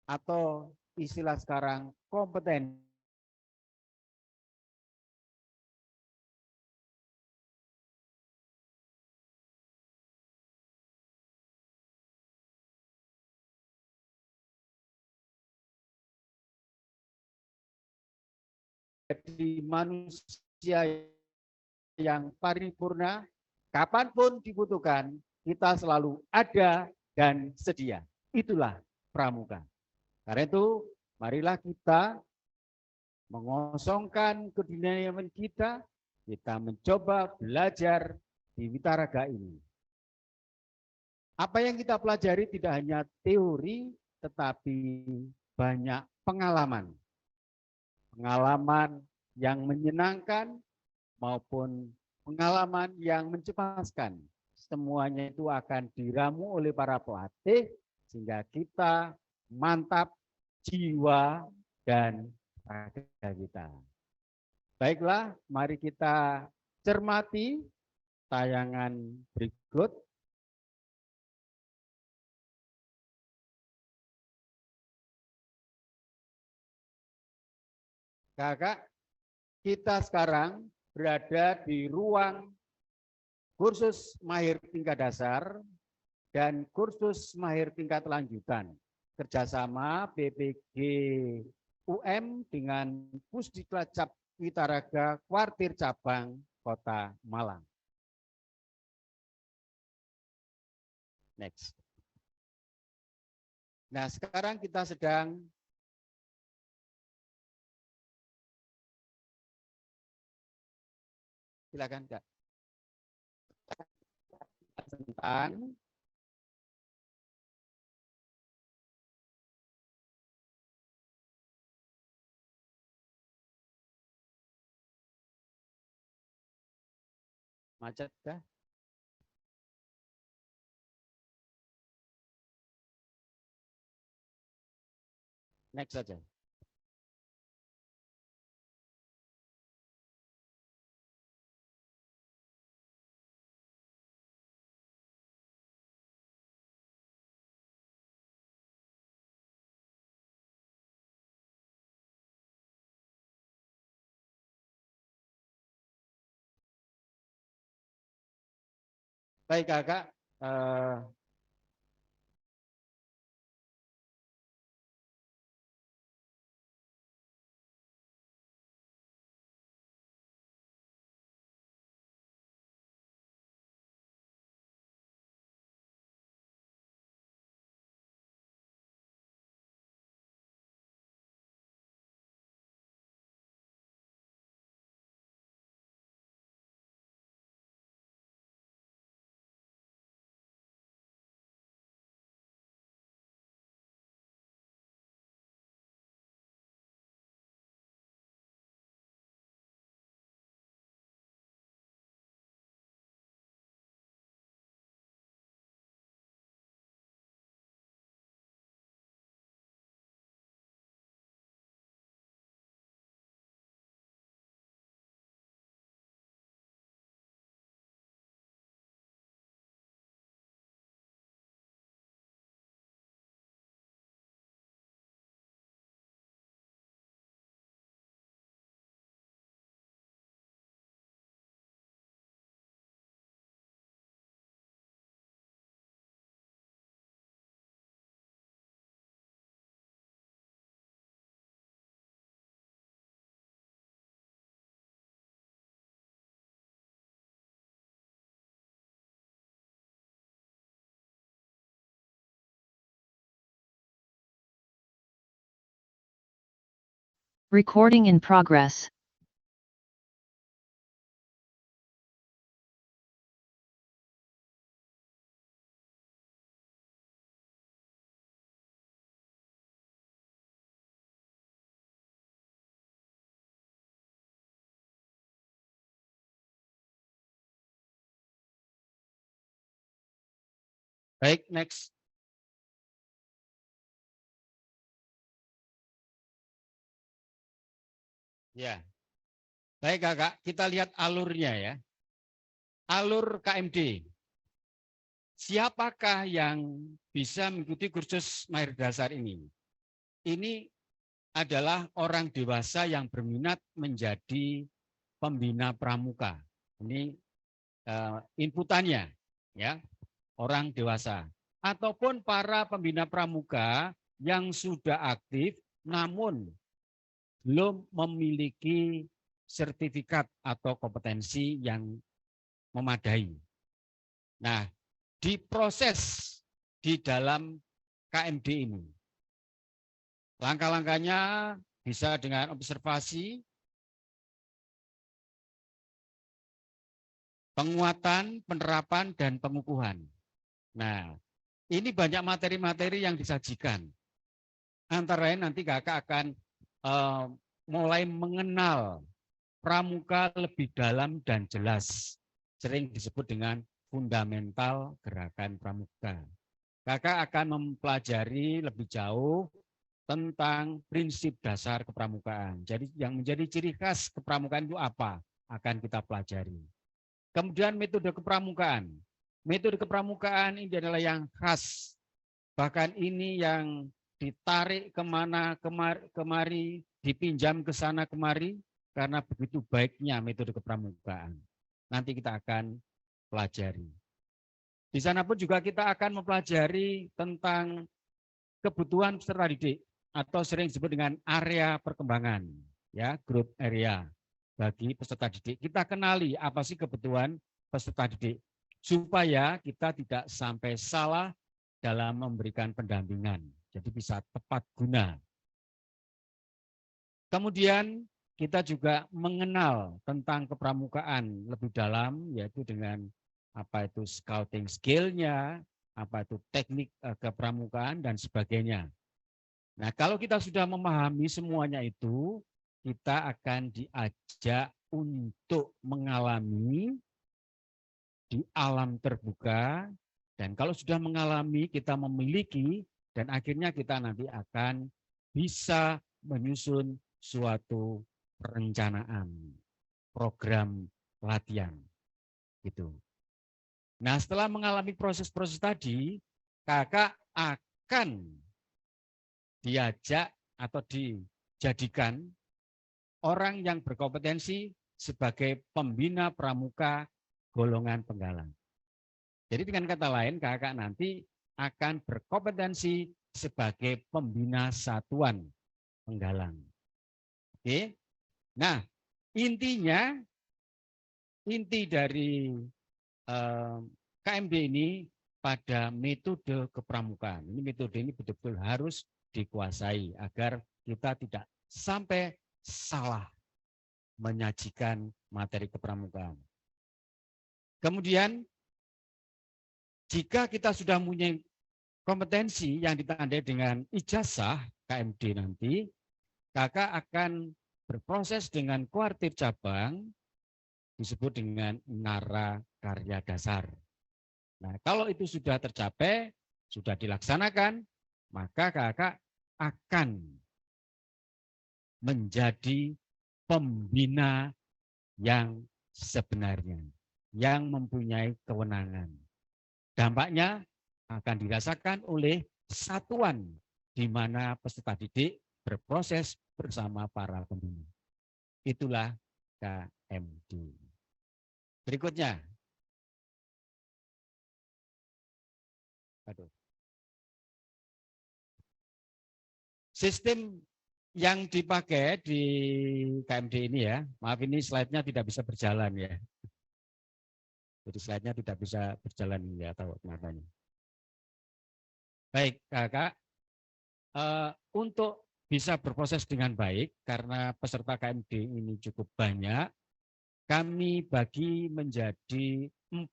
atau istilah sekarang kompeten. Jadi manusia yang paripurna, kapanpun dibutuhkan, kita selalu ada dan sedia. Itulah pramuka. Karena itu, marilah kita mengosongkan keduniawian kita mencoba belajar di Witaraga ini. Apa yang kita pelajari tidak hanya teori, tetapi banyak pengalaman. Pengalaman yang menyenangkan maupun pengalaman yang mencemaskan. Semuanya itu akan diramu oleh para pelatih sehingga kita mantap jiwa dan raga kita. Baiklah, mari kita cermati tayangan berikut. Kakak, kita sekarang berada di ruang kursus mahir tingkat dasar dan kursus mahir tingkat lanjutan kerjasama BPG UM dengan Pusdiklat Cap Witaraga Kuartir Cabang Kota Malang. Next. Nah, sekarang kita sedang silakan Kak. Tentang macet kah? Next saja. Baik Kakak, Recording in progress. baik next. Ya. Baik Kakak, kita lihat alurnya ya. Alur KMD. Siapakah yang bisa mengikuti kursus mahir dasar ini? Ini adalah orang dewasa yang berminat menjadi pembina pramuka. Ini inputannya ya, orang dewasa ataupun para pembina pramuka yang sudah aktif namun belum memiliki sertifikat atau kompetensi yang memadai. Nah, diproses di dalam KMD ini. Langkah-langkahnya bisa dengan observasi, penguatan, penerapan, dan pengukuhan. Nah, ini banyak materi-materi yang disajikan. Antara lain nanti Kakak akan mulai mengenal pramuka lebih dalam dan jelas. Sering disebut dengan fundamental gerakan pramuka. Kakak akan mempelajari lebih jauh tentang prinsip dasar kepramukaan. Jadi yang menjadi ciri khas kepramukaan itu apa? Akan kita pelajari. Kemudian metode kepramukaan. Metode kepramukaan ini adalah yang khas. Bahkan ini yang ditarik kemana kemari, dipinjam ke sana kemari, karena begitu baiknya metode kepramukaan. Nanti kita akan pelajari. Di sana pun juga kita akan mempelajari tentang kebutuhan peserta didik atau sering disebut dengan area perkembangan, ya, growth area bagi peserta didik. Kita kenali apa sih kebutuhan peserta didik supaya kita tidak sampai salah dalam memberikan pendampingan. Jadi bisa tepat guna. Kemudian kita juga mengenal tentang kepramukaan lebih dalam, yaitu dengan apa itu scouting skill-nya, apa itu teknik kepramukaan dan sebagainya. Nah, kalau kita sudah memahami semuanya itu, kita akan diajak untuk mengalami di alam terbuka, dan kalau sudah mengalami, kita memiliki, dan akhirnya kita nanti akan bisa menyusun suatu perencanaan, program latihan. Gitu. Nah, setelah mengalami proses-proses tadi, kakak akan diajak atau dijadikan orang yang berkompetensi sebagai pembina pramuka golongan penggalang. Jadi dengan kata lain, kakak nanti akan berkompetensi sebagai pembina satuan penggalang. Oke. Nah, inti dari KMD ini pada metode kepramukaan. Ini metode ini betul-betul harus dikuasai agar kita tidak sampai salah menyajikan materi kepramukaan. Kemudian jika kita sudah punya kompetensi yang ditandai dengan ijazah KMD nanti, kakak akan berproses dengan kuartir cabang disebut dengan nara karya dasar. Nah, kalau itu sudah tercapai, sudah dilaksanakan, maka kakak akan menjadi pembina yang sebenarnya, yang mempunyai kewenangan. Dampaknya akan dirasakan oleh satuan di mana peserta didik berproses bersama para pembina. Itulah KMD. Berikutnya. Sistem yang dipakai di KMD ini ya, maaf ini slide-nya tidak bisa berjalan ya. Jadi slide-nya tidak bisa berjalan ya, tahu kenapa ini. Baik, kakak, untuk bisa berproses dengan baik karena peserta KMD ini cukup banyak, kami bagi menjadi 4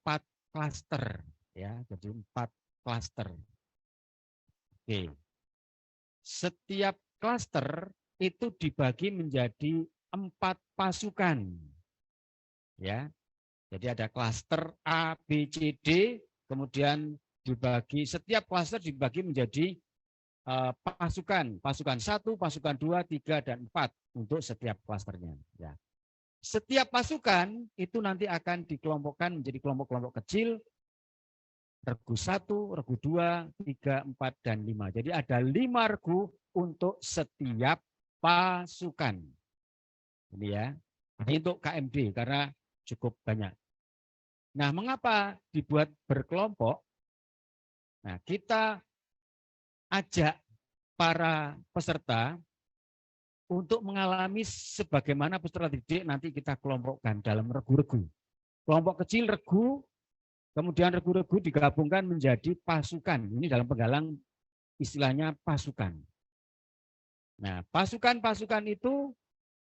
klaster ya, jadi 4 klaster. Oke. Setiap klaster itu dibagi menjadi 4 pasukan. Ya. Jadi ada klaster A, B, C, D, kemudian dibagi setiap klaster dibagi menjadi pasukan 1, pasukan 2, 3 dan 4 untuk setiap klasternya, ya. Setiap pasukan itu nanti akan dikelompokkan menjadi kelompok-kelompok kecil, regu 1, regu 2, 3, 4 dan 5. Jadi ada 5 regu untuk setiap pasukan. Ini ya. Ini untuk KMD karena cukup banyak. Nah, mengapa dibuat berkelompok? Nah, kita ajak para peserta untuk mengalami sebagaimana peserta didik nanti kita kelompokkan dalam regu-regu. Kelompok kecil regu, kemudian regu-regu digabungkan menjadi pasukan. Ini dalam penggalang istilahnya pasukan. Nah, pasukan-pasukan itu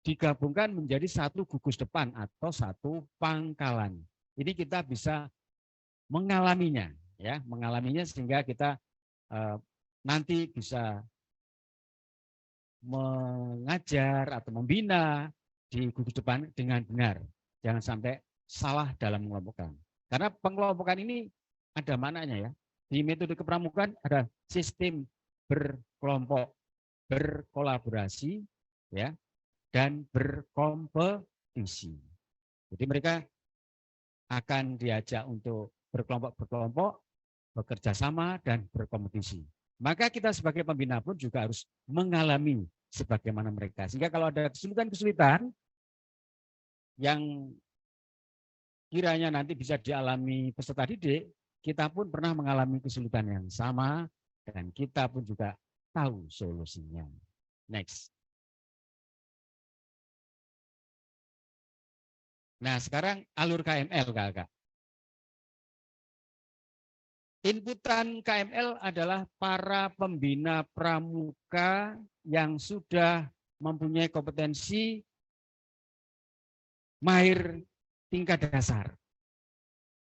digabungkan menjadi satu gugus depan atau satu pangkalan. Ini kita bisa mengalaminya, ya, mengalaminya sehingga kita nanti bisa mengajar atau membina di gugus depan dengan benar. Jangan sampai salah dalam mengelompokkan. Karena pengelompokan ini ada maknanya ya. Di metode kepramukaan ada sistem berkelompok, berkolaborasi, ya, dan berkompetisi. Jadi mereka akan diajak untuk berkelompok-berkelompok, bekerja sama dan berkompetisi. Maka kita sebagai pembina pun juga harus mengalami sebagaimana mereka. Sehingga kalau ada kesulitan-kesulitan yang kiranya nanti bisa dialami peserta didik, kita pun pernah mengalami kesulitan yang sama dan kita pun juga tahu solusinya. Next. Nah, sekarang alur KML, Kakak. Inputan KML adalah para pembina pramuka yang sudah mempunyai kompetensi mahir tingkat dasar.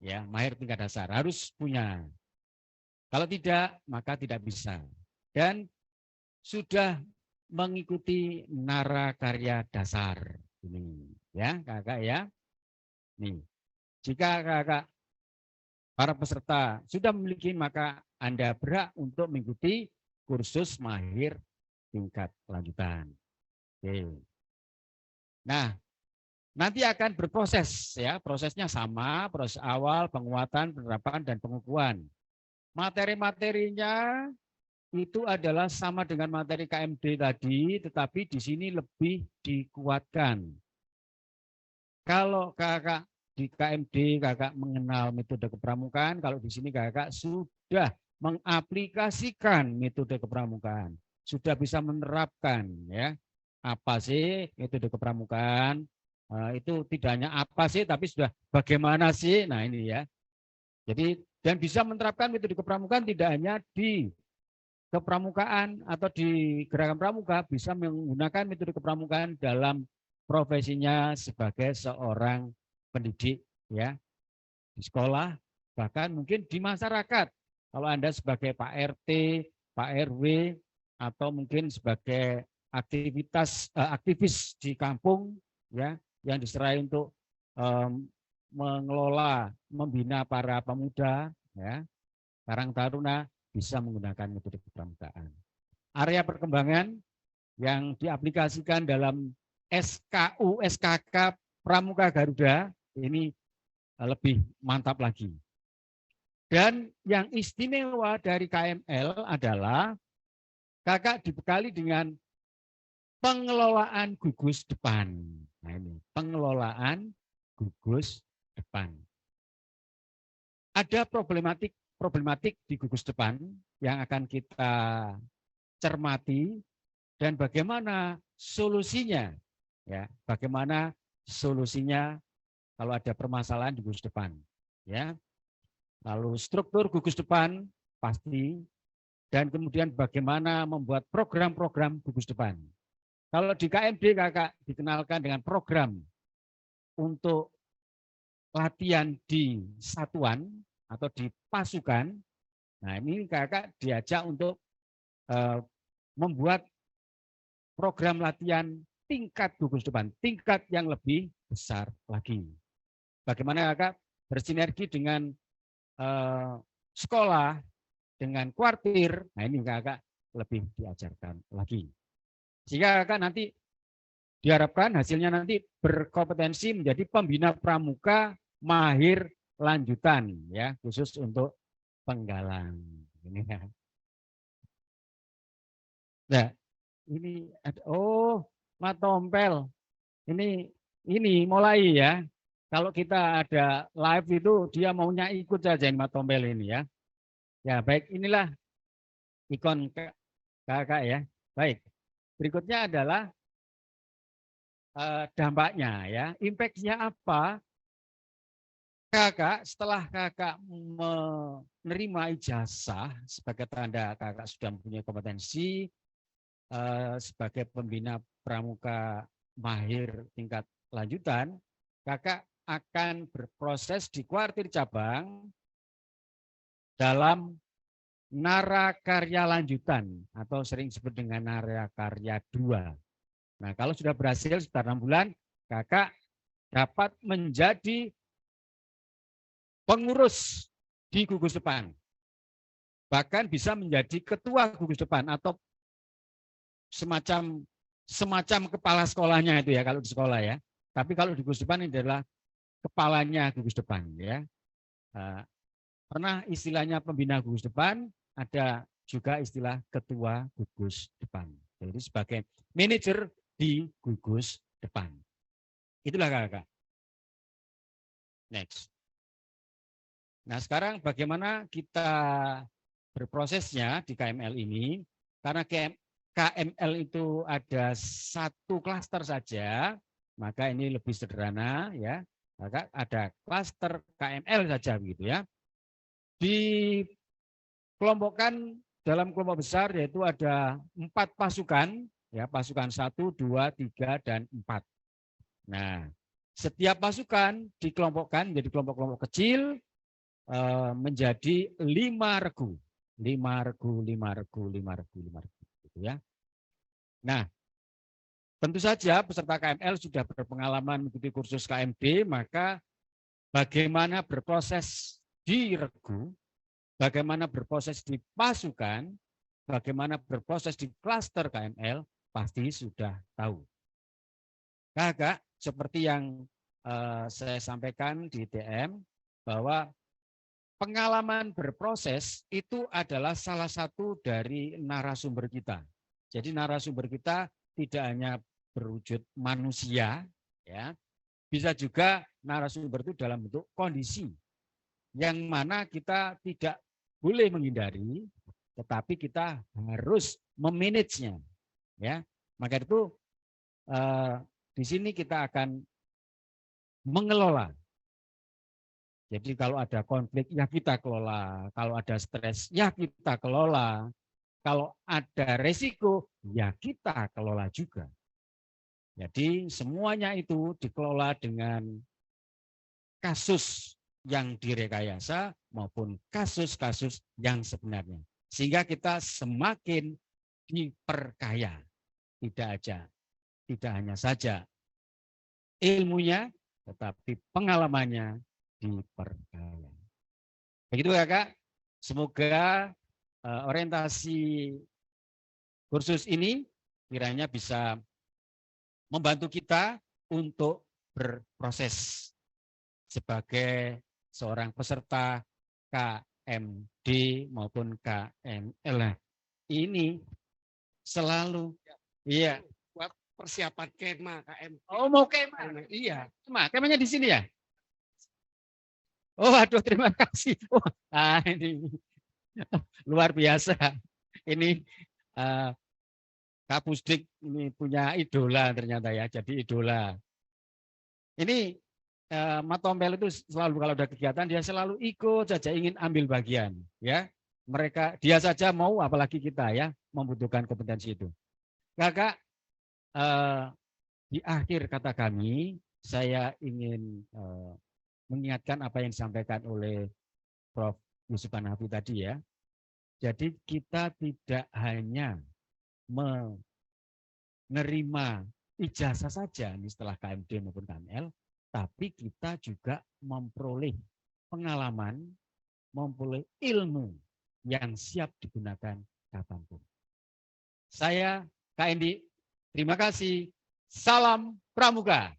Ya, mahir tingkat dasar harus punya. Kalau tidak, maka tidak bisa. Dan sudah mengikuti nara karya dasar ini, ya, Kakak ya. Nih, jika Kakak para peserta sudah memiliki, maka Anda berhak untuk mengikuti kursus mahir tingkat lanjutan. Oke. Nah, nanti akan berproses ya, prosesnya sama, proses awal, penguatan, penerapan dan pengukuhan. Materi-materinya itu adalah sama dengan materi KMD tadi, tetapi di sini lebih dikuatkan. Kalau Kakak di KMD Kakak mengenal metode kepramukaan, kalau di sini Kakak sudah mengaplikasikan metode kepramukaan, sudah bisa menerapkan ya. Apa sih metode kepramukaan? Itu tidak hanya apa sih, tapi sudah bagaimana sih? Nah ini ya. Jadi dan bisa menerapkan metode kepramukaan tidak hanya di kepramukaan atau di gerakan pramuka, bisa menggunakan metode kepramukaan dalam profesinya sebagai seorang pendidik ya, di sekolah, bahkan mungkin di masyarakat. Kalau Anda sebagai Pak RT, Pak RW, atau mungkin sebagai aktivis di kampung ya, yang diserahi untuk mengelola, membina para pemuda ya, Karang Taruna, bisa menggunakan metode kepramukaan. Area perkembangan yang diaplikasikan dalam SKU, SKK Pramuka Garuda ini lebih mantap lagi. Dan yang istimewa dari KML adalah Kakak dibekali dengan pengelolaan gugus depan. Nah ini, pengelolaan gugus depan. Ada problematik di gugus depan yang akan kita cermati dan bagaimana solusinya. Ya, bagaimana solusinya kalau ada permasalahan di gugus depan, ya. Lalu struktur gugus depan pasti, dan kemudian bagaimana membuat program-program gugus depan. Kalau di KMD Kakak dikenalkan dengan program untuk latihan di satuan atau di pasukan. Nah ini Kakak diajak untuk membuat program latihan tingkat gugus depan, tingkat yang lebih besar lagi. Bagaimana Kakak bersinergi dengan sekolah, dengan kuartir, nah ini Kakak lebih diajarkan lagi. Sehingga Kakak nanti diharapkan hasilnya nanti berkompetensi menjadi pembina pramuka mahir lanjutan, ya, khusus untuk Penggalang. Ini ya. Nah, ini ada, Matompel. Ini mulai ya. Kalau kita ada live itu dia maunya ikut saja ini Matompel ini ya. Ya, baik, inilah ikon Kakak ya. Baik. Berikutnya adalah dampaknya ya. Impact-nya apa? Kakak setelah Kakak menerima ijazah sebagai tanda Kakak sudah mempunyai kompetensi sebagai pembina pramuka mahir tingkat lanjutan, Kakak akan berproses di kuartir cabang dalam nara karya lanjutan atau sering disebut dengan nara karya 2. Nah, kalau sudah berhasil sekitar 6 bulan, Kakak dapat menjadi pengurus di gugus depan. Bahkan bisa menjadi ketua gugus depan atau semacam kepala sekolahnya itu ya kalau di sekolah ya. Tapi kalau di gugus depan ini adalah kepalanya gugus depan ya. Pernah istilahnya pembina gugus depan, ada juga istilah ketua gugus depan. Jadi sebagai manajer di gugus depan. Itulah Kakak. Next. Nah, sekarang bagaimana kita berprosesnya di KML ini? Karena KML itu ada satu klaster saja, maka ini lebih sederhana ya. Maka ada klaster KML saja begitu ya. Dikelompokkan dalam kelompok besar yaitu ada 4 pasukan ya, pasukan 1, 2, 3 dan 4. Nah, setiap pasukan dikelompokkan menjadi kelompok-kelompok kecil menjadi 5 regu. 5 regu, 5 regu, 5 regu, 5 regu gitu ya. Nah, tentu saja peserta KML sudah berpengalaman mengikuti kursus KMD, maka bagaimana berproses di regu, bagaimana berproses di pasukan, bagaimana berproses di klaster KML, pasti sudah tahu. Kakak, seperti yang saya sampaikan di TM, bahwa pengalaman berproses itu adalah salah satu dari narasumber kita. Jadi narasumber kita tidak hanya berwujud manusia, ya, bisa juga narasumber itu dalam bentuk kondisi, yang mana kita tidak boleh menghindari, tetapi kita harus memanagenya, ya. Maka itu di sini kita akan mengelola. Jadi kalau ada konflik, ya kita kelola. Kalau ada stres, ya kita kelola. Kalau ada resiko, ya kita kelola juga. Jadi semuanya itu dikelola dengan kasus yang direkayasa maupun kasus-kasus yang sebenarnya. Sehingga kita semakin diperkaya. Tidak hanya saja ilmunya, tetapi pengalamannya diperkaya. Begitu Kakak. Semoga orientasi kursus ini kiranya bisa membantu kita untuk berproses sebagai seorang peserta KMD maupun KML. Ini selalu iya buat persiapan kema KM. Oh, mau kema. Iya, kemanya di sini ya. Oh, aduh, terima kasih. Ini luar biasa. Ini Kak Pusdik ini punya idola ternyata ya. Jadi idola. Ini Matompel itu selalu kalau ada kegiatan dia selalu ikut saja, ingin ambil bagian. Ya, dia saja mau, apalagi kita ya membutuhkan kompetensi itu. Kakak, di akhir kata kami, saya ingin mengingatkan apa yang disampaikan oleh Prof. Yusuf Hanafi tadi ya. Jadi kita tidak hanya menerima ijazah saja setelah KMD maupun KML, tapi kita juga memperoleh pengalaman, memperoleh ilmu yang siap digunakan kapanpun. Saya KND, terima kasih. Salam Pramuka.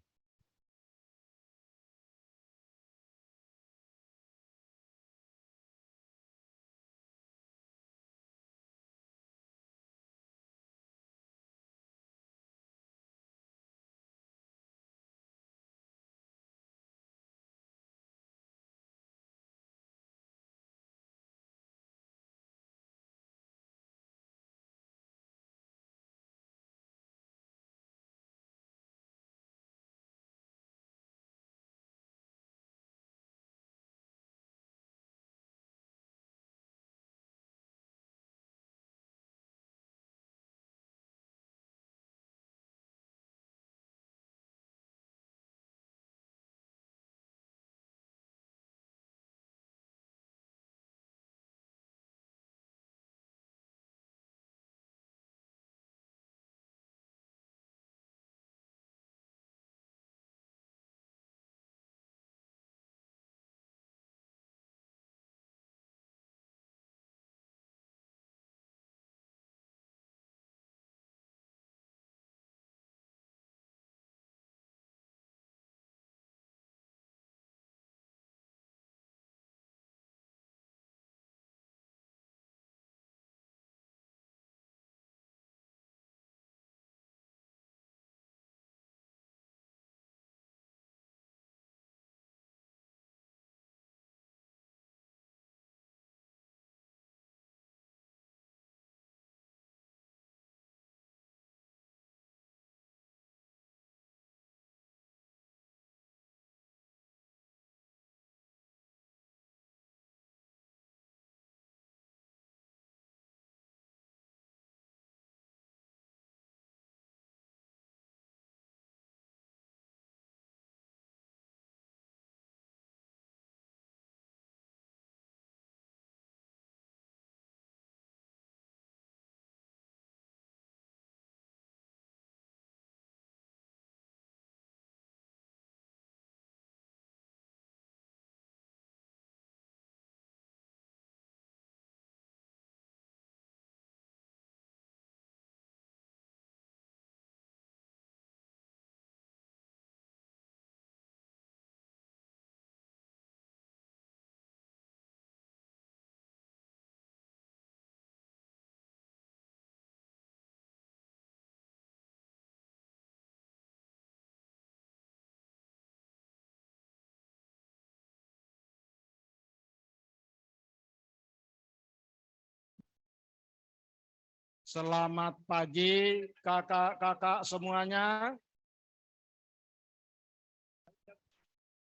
Selamat pagi kakak-kakak semuanya.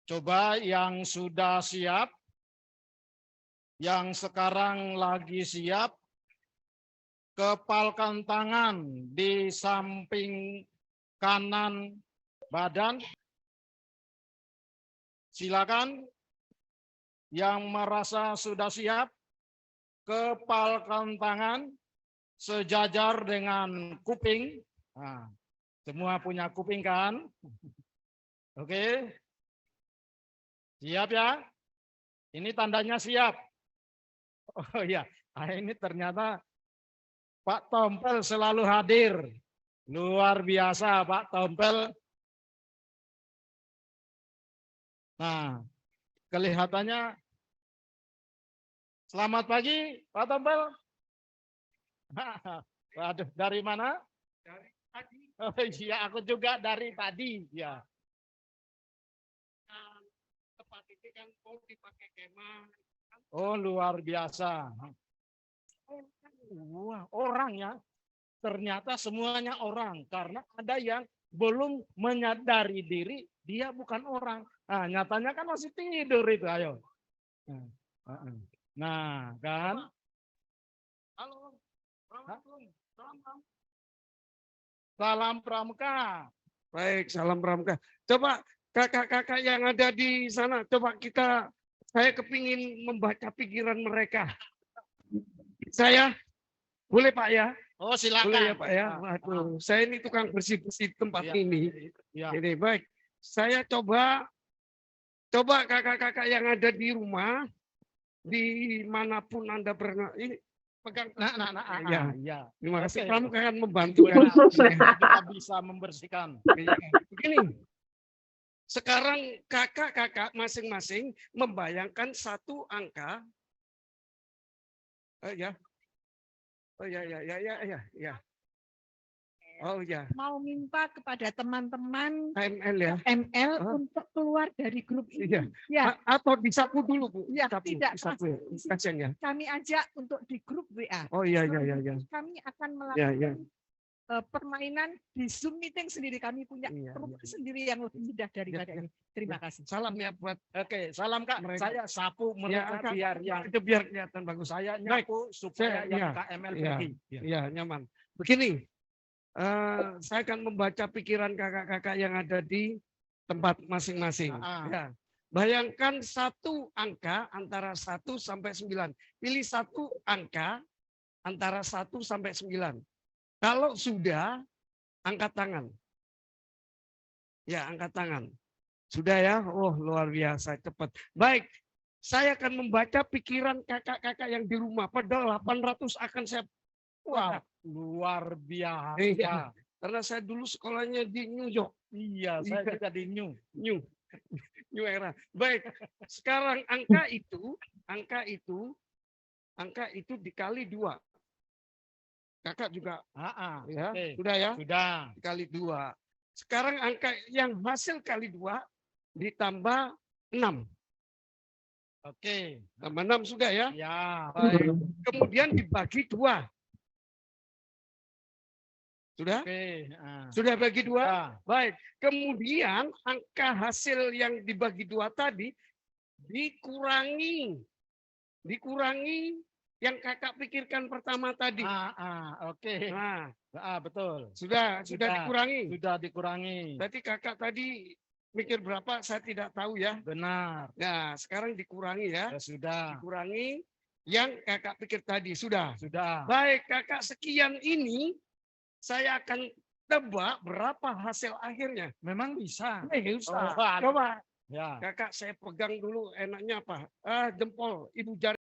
Coba yang sudah siap, yang sekarang lagi siap, kepalkan tangan di samping kanan badan. Silakan. Yang merasa sudah siap, kepalkan tangan sejajar dengan kuping. Nah, semua punya kuping kan? Oke. Siap ya? Ini tandanya siap. Oh iya, ini ternyata Pak Tompel selalu hadir. Luar biasa Pak Tompel. Nah, kelihatannya selamat pagi Pak Tompel. Waduh, dari mana? Dari tadi. Oh iya, aku juga dari tadi. Ya. Tempat ini kan mau dipakai kemah. Oh, luar biasa. Wah, orang ya. Ternyata semuanya orang. Karena ada yang belum menyadari diri, dia bukan orang. Nah, nyatanya kan masih tidur itu, ayo. Nah, kan. Halo. Salam Pramuka. Baik, salam pramuka. Coba kakak-kakak yang ada di sana, coba saya kepingin membaca pikiran mereka. Saya, boleh Pak ya? Oh, silakan. Boleh ya Pak ya? Waduh, saya ini tukang bersih-bersih tempat ini. Ya. Ini baik. Saya coba kakak-kakak yang ada di rumah, dimanapun Anda berada, ini pegang. Ya. Terima kasih. Oke. Pramuka akan membantu. Kita bisa membersihkan. Begini, sekarang kakak-kakak masing-masing membayangkan satu angka. Ya. Oh ya. Oh ya. Mau minta kepada teman-teman KML ya. ML untuk keluar dari grup ini. Iya. Ya. Atau disapu dulu Bu. Ya, Disapu, tidak. disapu ya. Kasihan ya. Kami ajak untuk di grup WA. Oh iya. Kami akan Ya. melakukan permainan di Zoom meeting sendiri. Kami punya Iya. grup sendiri yang lebih mudah daripada ini. Terima kasih. Salam ya buat. Oke, salam Kak. Mereka. Saya sapu mereka Ya, biar biar kelihatan bagus. saya Baik. nyapu supaya yang Iya. KML Iya. pergi. Iya, nyaman. Begini, saya akan membaca pikiran kakak-kakak yang ada di tempat masing-masing. Ya. Bayangkan satu angka antara 1 sampai 9. Pilih satu angka antara 1 sampai 9. Kalau sudah, angkat tangan. Ya, angkat tangan. Sudah ya? Oh, luar biasa, cepat. Baik, saya akan membaca pikiran kakak-kakak yang di rumah. Padahal 800 akan saya. Wah, luar biasa. Iya. Karena saya dulu sekolahnya di New York. Iya, saya Iya. juga di New era. Baik, sekarang angka itu dikali 2. Kakak juga ya, Oke. sudah ya? Sudah. Dikali 2. Sekarang angka yang hasil kali 2 ditambah 6. Oke. Tambah 6 sudah ya? Ya. Baik. Kemudian dibagi 2. Sudah? Oke. Sudah bagi 2? Ya. Baik. Kemudian angka hasil yang dibagi 2 tadi dikurangi yang kakak pikirkan pertama tadi. Oke. Nah, betul. Sudah dikurangi. Sudah dikurangi. Berarti kakak tadi mikir berapa saya tidak tahu ya. Benar. Nah, sekarang dikurangi ya. Sudah. Dikurangi yang kakak pikir tadi. Sudah. Sudah. Baik, kakak sekian ini saya akan tebak berapa hasil akhirnya. Memang bisa. Bisa. Oh, Coba. Ya. Kakak saya pegang dulu enaknya apa? Jempol, ibu jari.